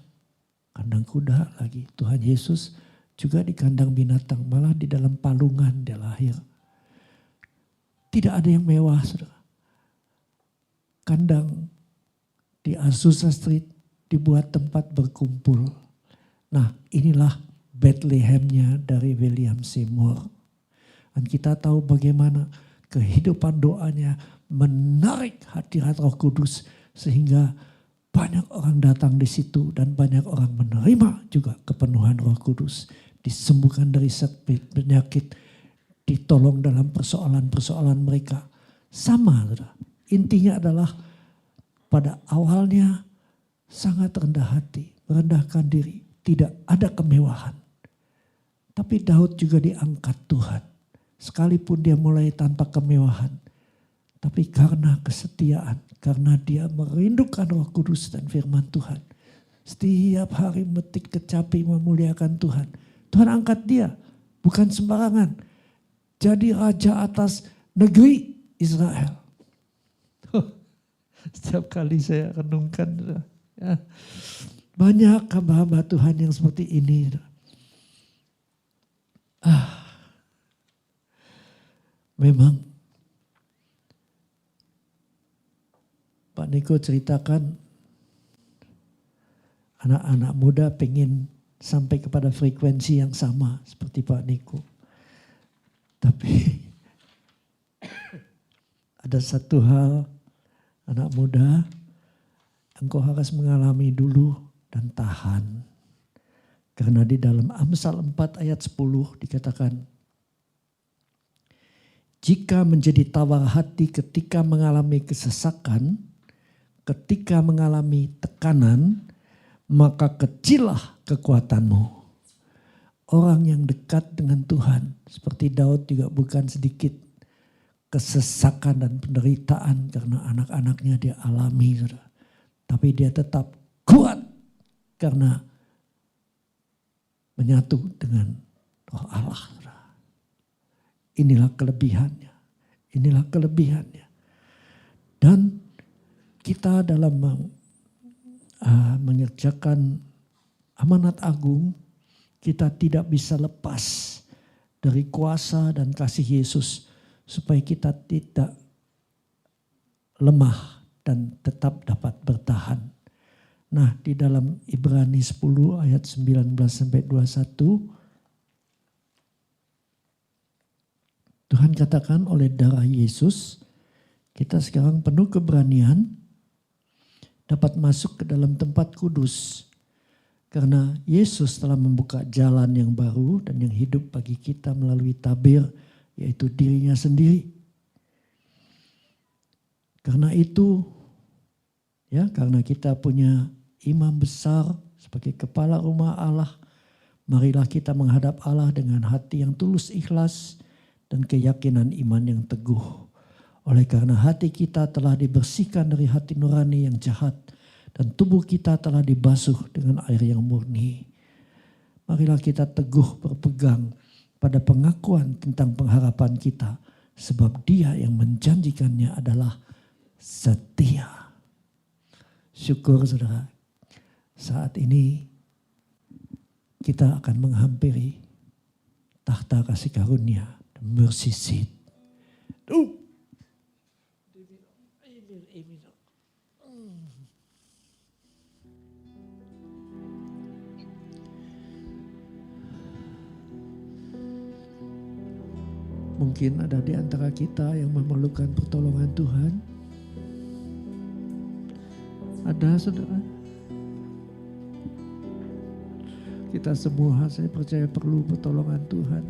Kandang kuda lagi. Tuhan Yesus juga di kandang binatang, malah di dalam palungan dia lahir. Tidak ada yang mewah, saudara. Kandang di Azusa Street dibuat tempat berkumpul. Nah, inilah Bethlehemnya dari William Seymour. Dan kita tahu bagaimana kehidupan doanya menarik hadirat Roh Kudus sehingga banyak orang datang di situ dan banyak orang menerima juga kepenuhan Roh Kudus. Disembuhkan dari penyakit, ditolong dalam persoalan-persoalan mereka. Sama, saudara. Intinya adalah pada awalnya sangat rendah hati, merendahkan diri, tidak ada kemewahan. Tapi Daud juga diangkat Tuhan. Sekalipun dia mulai tanpa kemewahan. Tapi karena kesetiaan, karena dia merindukan Roh Kudus dan firman Tuhan. Setiap hari metik kecapi memuliakan Tuhan. Tuhan angkat dia, bukan sembarangan. Jadi raja atas negeri Israel. Setiap kali saya renungkan, ya, banyak hamba-hamba Tuhan yang seperti ini. Memang Pak Niko ceritakan anak-anak muda pengen sampai kepada frekuensi yang sama seperti Pak Niko. Tapi ada satu hal, anak muda, engkau harus mengalami dulu dan tahan. Karena di dalam Amsal 4 ayat 10 dikatakan, jika menjadi tawar hati ketika mengalami kesesakan, ketika mengalami tekanan, maka kecillah kekuatanmu. Orang yang dekat dengan Tuhan, seperti Daud juga bukan sedikit kesesakan dan penderitaan karena anak-anaknya dia alami. Saudara. Tapi dia tetap kuat karena menyatu dengan Roh Allah. Saudara. Inilah kelebihannya. Inilah kelebihannya. Dan kita dalam mengerjakan amanat agung, kita tidak bisa lepas dari kuasa dan kasih Yesus supaya kita tidak lemah dan tetap dapat bertahan. Nah, di dalam Ibrani 10 ayat 19 sampai 21, Tuhan katakan oleh darah Yesus, kita sekarang penuh keberanian dapat masuk ke dalam tempat kudus. Karena Yesus telah membuka jalan yang baru dan yang hidup bagi kita melalui tabir, yaitu dirinya sendiri. Karena itu, ya, karena kita punya imam besar sebagai kepala rumah Allah, marilah kita menghadap Allah dengan hati yang tulus ikhlas dan keyakinan iman yang teguh. Oleh karena hati kita telah dibersihkan dari hati nurani yang jahat dan tubuh kita telah dibasuh dengan air yang murni. Marilah kita teguh berpegang pada pengakuan tentang pengharapan kita, sebab Dia yang menjanjikannya adalah setia. Syukur saudara, saat ini kita akan menghampiri tahta kasih karunia, the mercy seat. Mungkin ada di antara kita yang memerlukan pertolongan Tuhan. Ada saudara. Kita semua saya percaya perlu pertolongan Tuhan.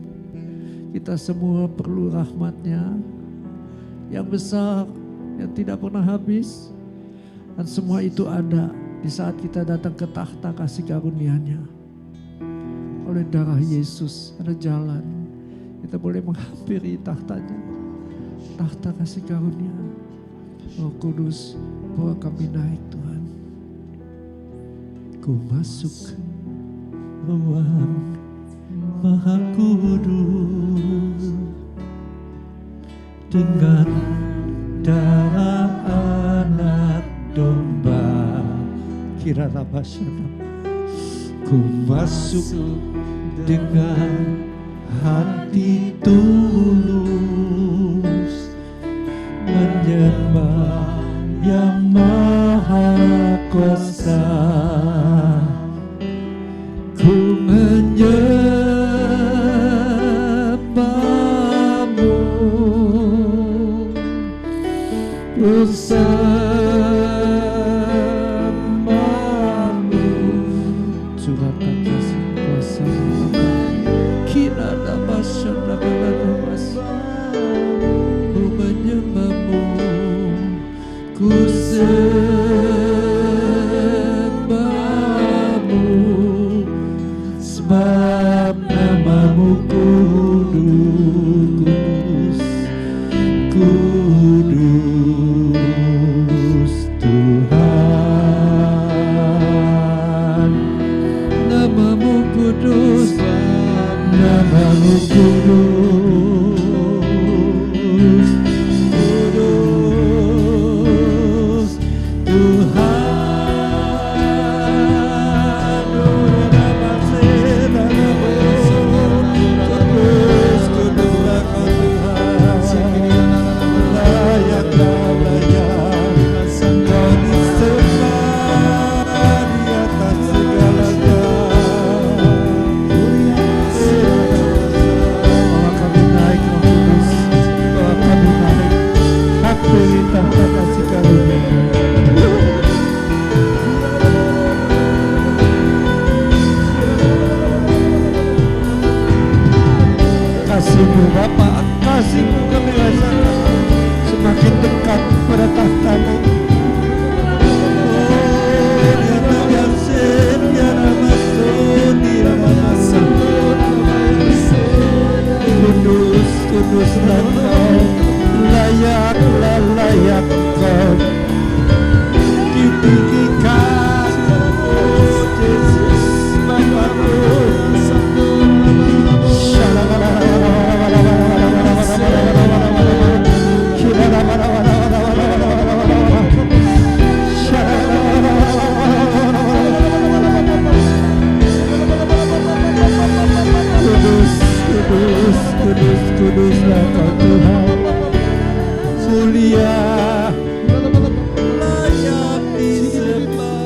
Kita semua perlu rahmat-Nya yang besar, yang tidak pernah habis. Dan semua itu ada di saat kita datang ke tahta kasih karunia-Nya. Oleh darah Yesus ada jalan. Kita boleh menghampiri tahtanya. Tahta kasih karunia. Roh Kudus, bawa kami naik Tuhan. Ku masuk ruang Maha Kudus, dengan darah anak domba, kirana masyana, ku masuk dengan hati tulus, menyembah yang maha kuasa. Ku menyembahmu, bersamamu, curahkan kasih kuasa kirana masyana ku menyembahmu, ku sembahmu, sebab namamu kudus, kudus Tuhan. Namamu kudus, namamu kudus, kudus Tuhan. Kudus, kuduslah Kau Tuhan. Layaklah layak Kau disembah di atas segalanya. Bawa kami naik Roh Kudus, bawa kami naik. Hak perintah kasih karunia. Kasih-Mu Bapa, kasih-Mu kami rasakan semakin dekat pada tahta-Mu. Kudus, kuduslah Kau, layaklah layak Kau ditinggikan, oh Yesus Bapa-Ku. Kudus, kudus, kuduslah Kau Tuhan. Mulia, layak disembah.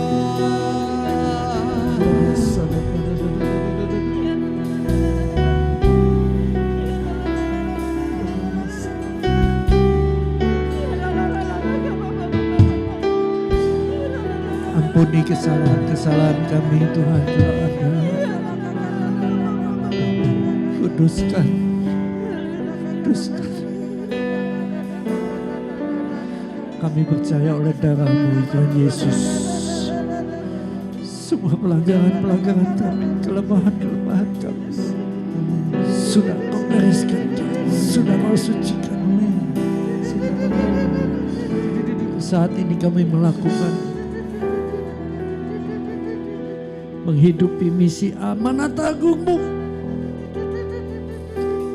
Ampuni kesalahan-kesalahan kami Tuhan, kalau ada. Kuduskan, kuduskan. Kami percaya oleh darah-Mu Tuhan Yesus, semua pelanggaran-pelanggaran kami, kelemahan-kelemahan kami sudah Kau bereskan, sudah Kau sucikan. Saat ini kami melakukan menghidupi misi amanat agung-Mu.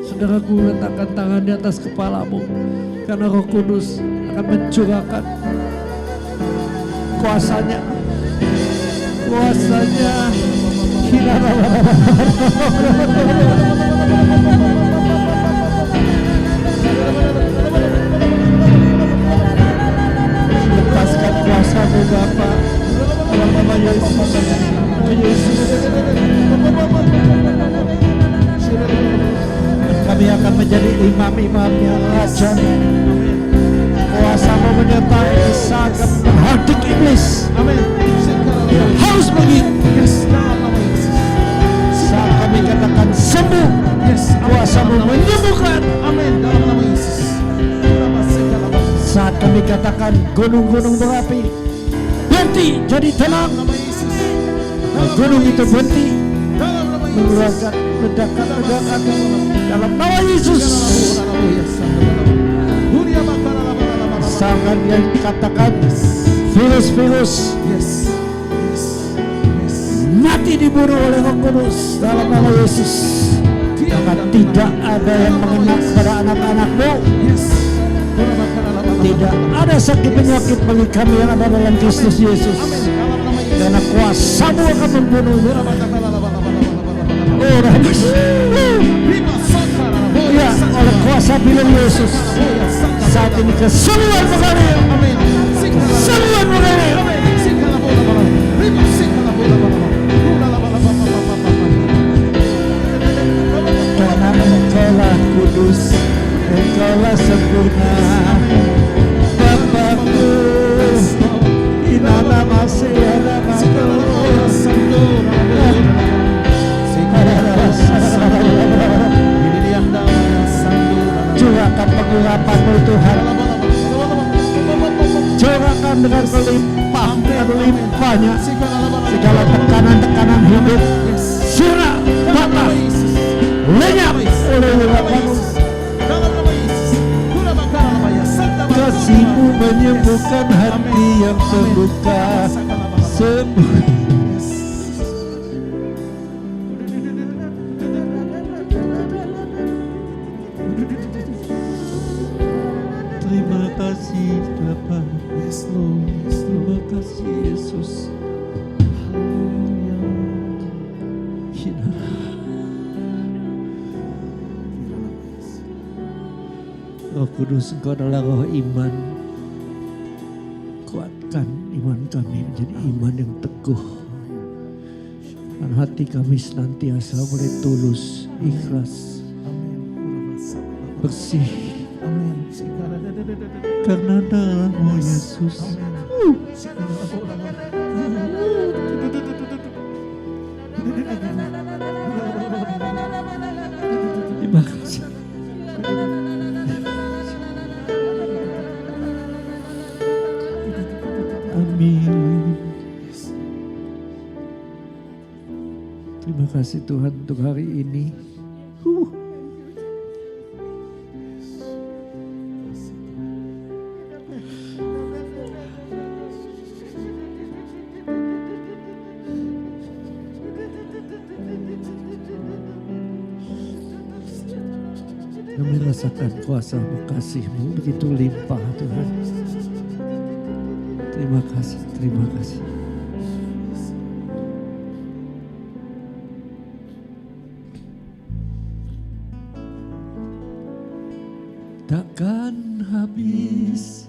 Saudaraku, letakkan tangan di atas kepalamu, karena Roh Kudus akan mencurahkan kuasanya. Lepaskan kuasa-Mu Bapa, dalam nama Yesus. Kami akan menjadi imam-imamnya, raja. Kuasa-Mu menyertai Isaac menghardik iblis. Amin. Harus begitu. Saat kami katakan sembuh, kuasa-Mu menyembuhkan. Amin. Dalam nama Yesus. Saat kami katakan gunung-gunung berapi, berhenti jadi tenang. Gunung itu berhenti mengeluarkan ledakan-ledakan dalam nama Yesus. Sangat yang katakan virus-virus mati dibunuh oleh Roh Kudus dalam nama Yesus. maka tidak ada yang mengenal kepada anak-anak-Mu. Tidak ada sakit penyakit bagi kami yang ada dalam Kristus Yesus. Karena kuasa-Mu akan membunuhnya. Oh, ya, oleh kuasa bilang Yesus, saat ini kesembuhan mengalir. Kesembuhan mengalir. Karena Engkaulah kudus, Engkaulah sempurna, Bapakku. Inana masih ada curahkan pengurapan-Mu Tuhan. Curahkan dengan limpahnya segala tekanan-tekanan hidup sirna patah lenyap oleh urapan-Mu. Kasih-Mu menyembuhkan hati yang terluka. Sembuh. Terima kasih Bapa. Terima kasih Yesus. Roh Kudus, Engkau adalah roh iman. Kuatkan iman kami menjadi iman yang teguh. Dan hati kami senantiasa boleh tulus, ikhlas, bersih. Karena darah-Mu Yesus. Terima kasih. Amin. Terima kasih Tuhan untuk hari ini. Kami rasakan kuasa-Mu, kasih-Mu begitu limpah Tuhan. Terima kasih, terima kasih. Takkan habis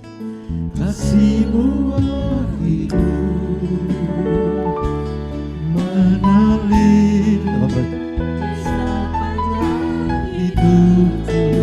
kasih-Mu bagiku, mengalir hidupku.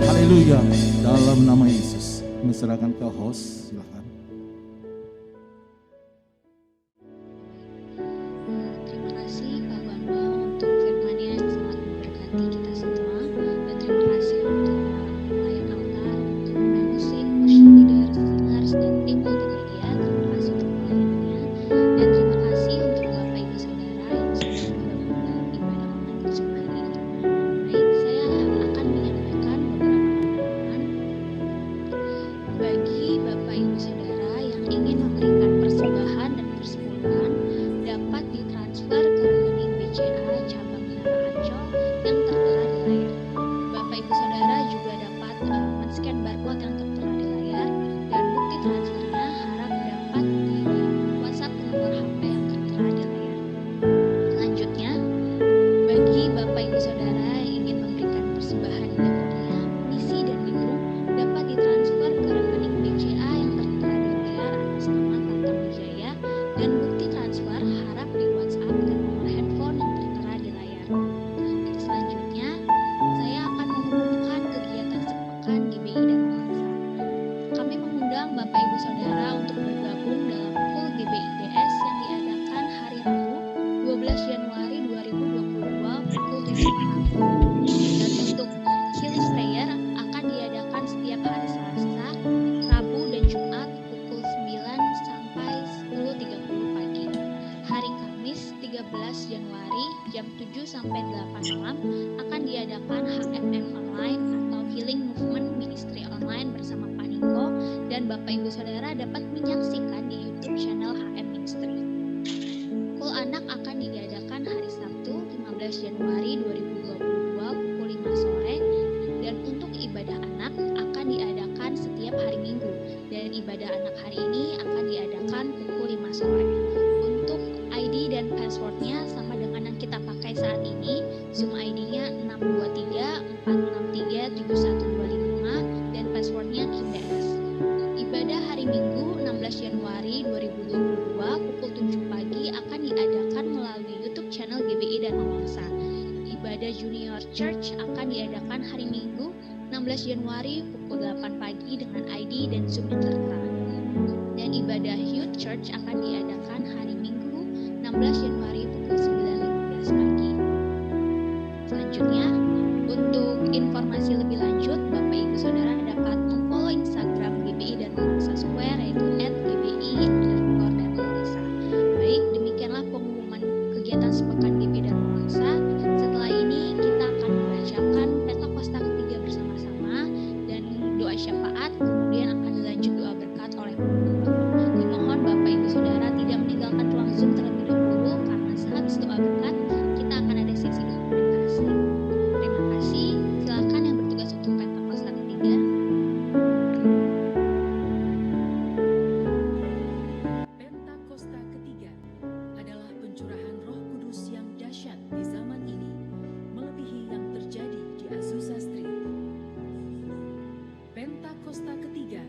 Haleluya. Dalam nama Yesus. Kami serahkan ke host, silakan. Terima kasih Pak Bambang untuk firman-Nya yang sangat memberkati kita semua, dan terima kasih untuk pelayan altar, untuk pemain musik, worship leader, singers, dan tim multimedia. Terima kasih untuk pelayanannya, dan terima kasih untuk Bapak Ibu Saudara yang sudah bergabung dalam ibadah online bersama hari ini. Baik, saya akan menyampaikan beberapa pengumuman bagi Bapak Ibu Saudara yang ingin memberikan persembahan dan persepuluhan dapat ditransfer ke rekening BCA cabang Muara Ancol yang tertera di layar. Bapak Ibu Saudara juga dapat men-scan barcode yang tertera di layar, dan bukti transfernya harap dapat di WhatsApp ke nomor HP yang tertera di layar. Selanjutnya, bagi Bapak Ibu Saudara yang ingin memberikan persembahan yang mulia, misi dan minggu dapat ditransfer ke rekening BCA yang tertera di layar atas nama Tatang Wijaya, dan bukti transfer harap di WhatsApp ke nomor handphone yang tertera di layar. Selanjutnya, saya akan mengumumkan kegiatan sepekan GBI dan Nuansa. Kami mengundang Bapak Ibu Saudara untuk bergabung dalam Full GBI DS yang diadakan hari Rabu 12 Januari 2022 pukul 7 malam. Dan untuk Healing Prayer akan diadakan setiap hari Selasa, Rabu, dan Jumat pukul 9 sampai 10.30 pagi. Hari Kamis 13 Januari jam 7 sampai 8 malam akan diadakan HMM Online atau Healing Movement Ministry Online bersama Paniko, dan Bapak Ibu Saudara dapat menyaksikan di YouTube channel HM Ministry. Full Anak akan diadakan hari Sabtu 15 Januari 2022 pukul 5 sore, dan untuk ibadah anak akan diadakan setiap hari Minggu, dan ibadah anak hari ini akan diadakan pukul 5 sore. Untuk ID dan passwordnya sama dengan yang kita pakai saat ini. Zoom ID-nya 62346371125 dan passwordnya KimDS. Ibadah hari Minggu 16 Januari 2022 pukul 7 pagi akan diadakan melalui YouTube channel GBI dan Nuansa. Ibadah Junior Church akan diadakan hari Minggu 16 Januari pukul 8 pagi dengan ID dan Zoom yang tertera. Dan ibadah Youth Church akan diadakan hari Minggu 16 Januari pukul 9.15 pagi. Selanjutnya, untuk informasi lebih lanjut, Bapak Ibu Saudara dapat follow Instagram GBI dan Nuansa Square, yaitu @GBI_dan-Nuansa. Baik, demikianlah pengumuman kegiatan sepekan GBI dan Nuansa. Setelah ini kita akan membacakan Pentakosta ketiga bersama-sama dan doa syafaat, kemudian akan dilanjut doa berkat oleh pemimpin. Dimohon Bapak Ibu Saudara tidak meninggalkan ruang Zoom terlebih dahulu, karena sehabis doa berkat kita akan ada sesi dokumentasi. Terima kasih. Silakan yang bertugas untuk Pentakosta ketiga. Pentakosta ketiga adalah pencurahan Roh Kudus yang dahsyat di zaman ini, melebihi yang terjadi di Azusa Street. Pentakosta ketiga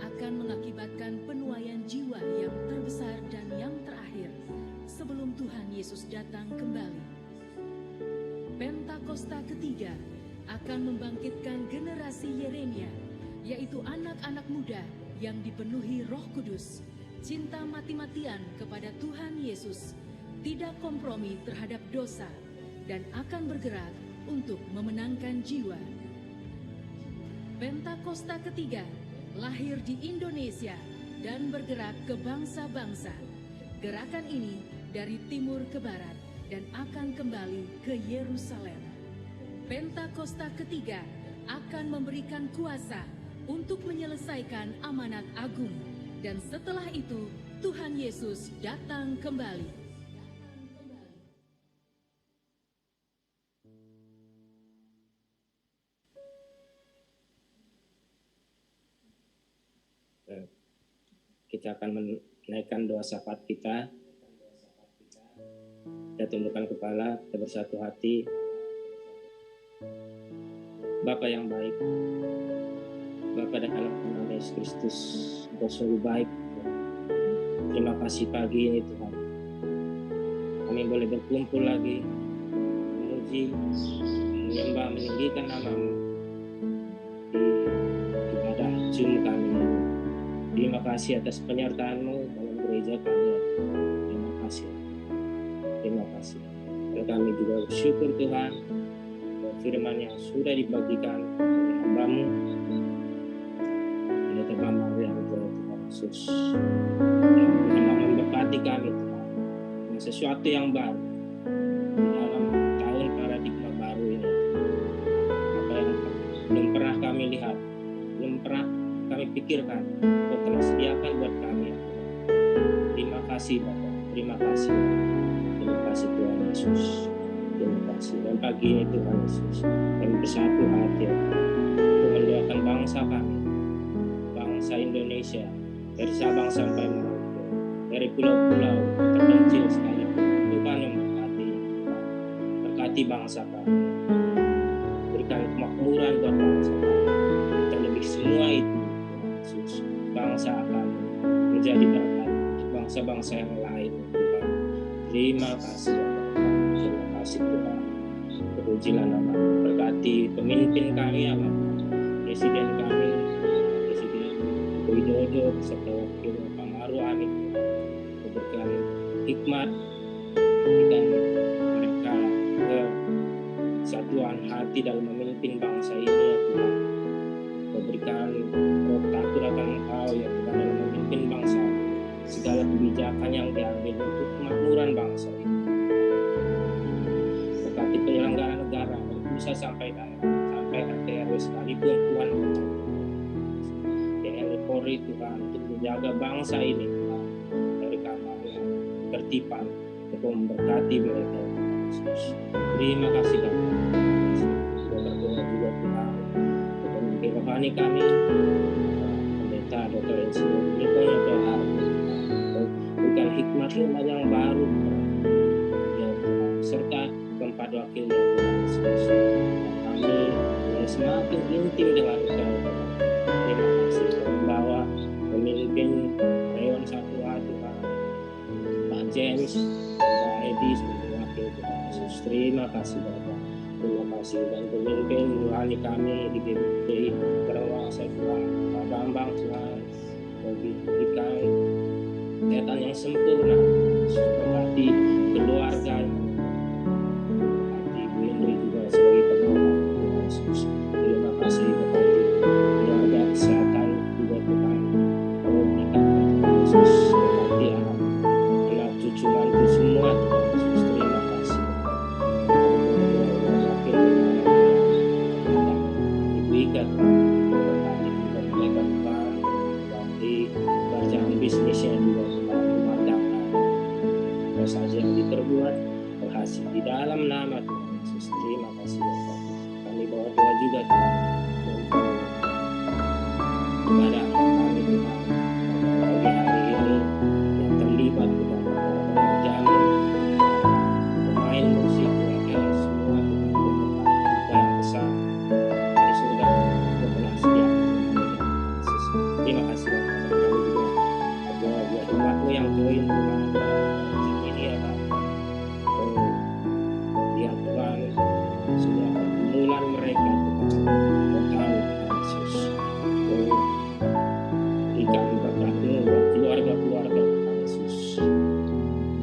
akan mengakibatkan penuaian jiwa yang terbesar dan yang terakhir sebelum Tuhan Yesus datang kembali. Pentakosta ketiga akan membangkitkan generasi Yeremia, yaitu anak-anak muda yang dipenuhi Roh Kudus, cinta mati-matian kepada Tuhan Yesus, tidak kompromi terhadap dosa, dan akan bergerak untuk memenangkan jiwa. Pentakosta ketiga lahir di Indonesia dan bergerak ke bangsa-bangsa. Gerakan ini dari timur ke barat dan akan kembali ke Yerusalem. Pentakosta ketiga akan memberikan kuasa untuk menyelesaikan amanat agung, dan setelah itu Tuhan Yesus datang kembali. Kita akan menaikkan doa syafaat kita. Kita tundukkan kepala, kita bersatu hati. Bapa yang baik, Bapa dan dalam nama Yesus Kristus, Engkau sungguh baik. Terima kasih pagi ini Tuhan, kami boleh berkumpul lagi, memuji, menyembah, meninggikan nama-Mu di ibadah Zoom kami. Terima kasih atas penyertaan-Mu dalam gereja kami. Terima kasih. Terima kasih. Dan kami juga bersyukur Tuhan firman yang sudah dibagikan oleh hamba-Mu Pendeta Bambang Rianto Tuhan Yesus, yang benar memberkati kami Tuhan dengan sesuatu yang baru di dalam tahun paradigma baru ini. Apa yang belum pernah kami lihat, belum pernah kami pikirkan, Kau telah sediakan buat kami ya Tuhan. Terima kasih Bapak, terima kasih Tuhan Yesus. Terima kasih. Dan pagi ini Tuhan Yesus, kami bersatu hati ya Tuhan, mendoakan bangsa kami, bangsa Indonesia, dari Sabang sampai Merauke, dari pulau-pulau terpencil sekalipun. Tuhan yang berkati bangsa kami, berikan kemakmuran buat bangsa kami. Terlebih semua itu Tuhan Yesus, bangsa kami menjadi berkat untuk bangsa-bangsa yang lain Tuhan. Terima kasih terima kasih Tuhan. Terpujilah nama, berkati pemimpin kami ya Bapak, Presiden kami, Presiden Widodo beserta Wakil Bapak Maruf Amin. Berikan hikmat, berikan mereka kesatuan hati dalam memimpin bangsa ini ya Tuhan. Berikan roh takut akan Engkau ya Tuhan dalam memimpin bangsa. Segala kebijakan yang diambil untuk kemakmuran bangsa ini. Berkati penyelenggara negara dari pusat sampai daerah, sampai RT RW sekalipun Tuhan. TNI Polri Tuhan untuk menjaga bangsa ini Tuhan dari kamar yang tertipan, untuk memberkati mereka Yesus. Terima kasih Bapak. Sudah berdoa juga Tuhan untuk pemimpin rohani kami, Pendeta Dr. Insinyur Niko Nyotohar. Bukan hikmat yang baru ya Tuhan, serta keempat wakilnya Tuhan Yesus. Kami semakin intim dengan Engkau. Terima kasih membawa pemimpin Rewan Satwa Tuhan, Pak James, Pak Edi sebagai wakil Tuhan Yesus. Terima kasih Bapak. Terima kasih. Dan pemimpin rohani kami di GBI Berwasa Tuhan, Pak Bambang Tuhan, berikan kesehatan yang sempurna, berkati keluarga, berkati Bu Indri juga sebagai pendoa Tuhan Yesus. Terima kasih berkati keluarga, kesehatan juga Tuhan. Berikan Tuhan Yesus, berkati anak cucu mantu semua Tuhan Yesus. Terima kasih. Ibu Ika berkati juga mereka Tuhan, berkati kerjaan bisnisnya juga Tuhan, rumah tangga apa saja yang diperbuat berhasil di dalam nama Tuhan Yesus. Terima kasih Bapak. Kami bawa doa juga Tuhan untuk ibadah kami Tuhan pada pagi hari ini yang terlibat Tuhan jamin pemain musik mereka semua Tuhan, berkat yang besar dari surga Tuhan telah sediakan Tuhan Yesus. Terima kasih Bapak. Kami juga berdoa buat umat-Mu yang join Tuhan ini ya Bapak. Lihat Tuhan sudah pergumulan mereka Tuhan, Tuhan Yesus. Berikan berkat-Mu buat keluarga-keluarga Tuhan Yesus.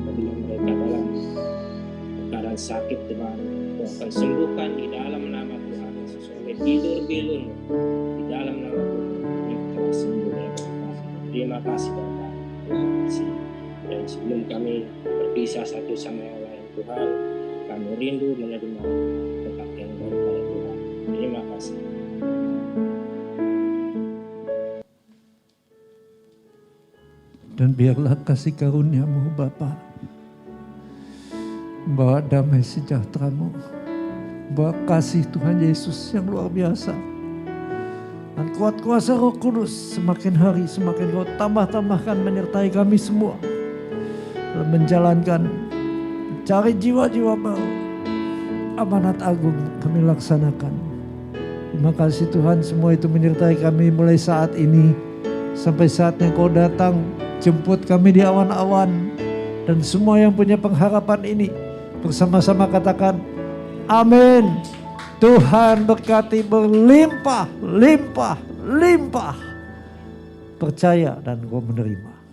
Apabila mereka dalam keadaan sakit Tuhan, Tuhan akan sembuhkan di dalam nama Tuhan Yesus. Oleh bilur-bilur di dalam nama Tuhan yang telah sembuh ya Bapak. Terima kasih Bapak. Terima kasih. Dan sebelum kami berpisah satu sama yang lain Tuhan, kami rindu menerima berkat yang daripada Tuhan. Terima kasih. Dan biarlah kasih karunia-Mu Bapa, membawa damai sejahtera-Mu, membawa kasih Tuhan Yesus yang luar biasa, dan kuat kuasa Roh Kudus semakin hari semakin Kau tambah-tambahkan menyertai kami semua dalam menjalankan cari jiwa-jiwa baru, amanat agung kami laksanakan. Terima kasih Tuhan, semua itu menyertai kami mulai saat ini sampai saatnya Kau datang jemput kami di awan-awan. Dan semua yang punya pengharapan ini bersama-sama katakan amin. Tuhan berkati berlimpah, limpah, limpah. percaya dan engkau menerima.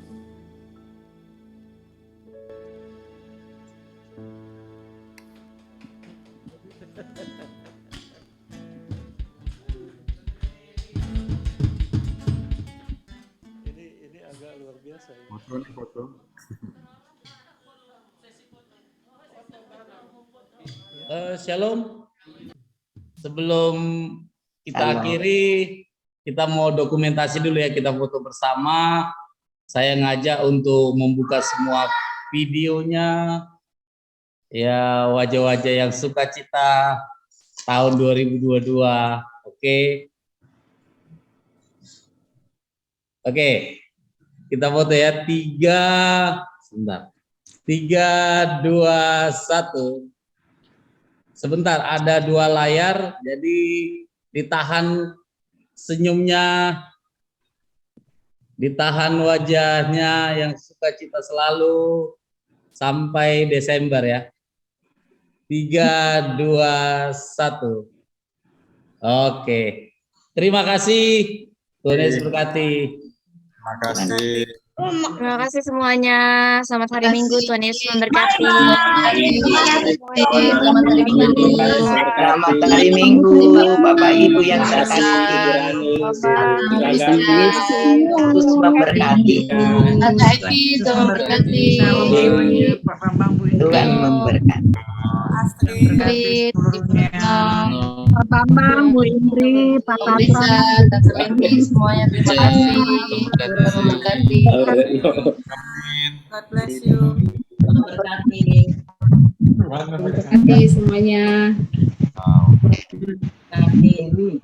Ini agak luar biasa ya. Foto. Shalom. Sebelum kita akhiri, kita mau dokumentasi dulu ya, kita foto bersama. Saya ngajak untuk membuka semua videonya. Ya, wajah-wajah yang sukacita tahun 2022. Oke. Oke. Kita foto ya. 3, 2, 1. Sebentar, ada 2 layar, jadi ditahan senyumnya, ditahan wajahnya yang sukacita selalu sampai Desember ya. 3, 2, 1. Oke. Terima kasih. Tuhan Yesus berkati. Terima kasih. Terima kasih semuanya. Selamat hari Minggu. Tuhan Yesus memberkati. Selamat hari Minggu, Bapak Ibu yang terkasih. Yesus memberkati. Tuhan memberkati. Astrid, Pak Bambang, Bu Indri, Pak Tatang, semuanya terima kasih. Memberkati. God bless you. Memberkati semuanya. Ini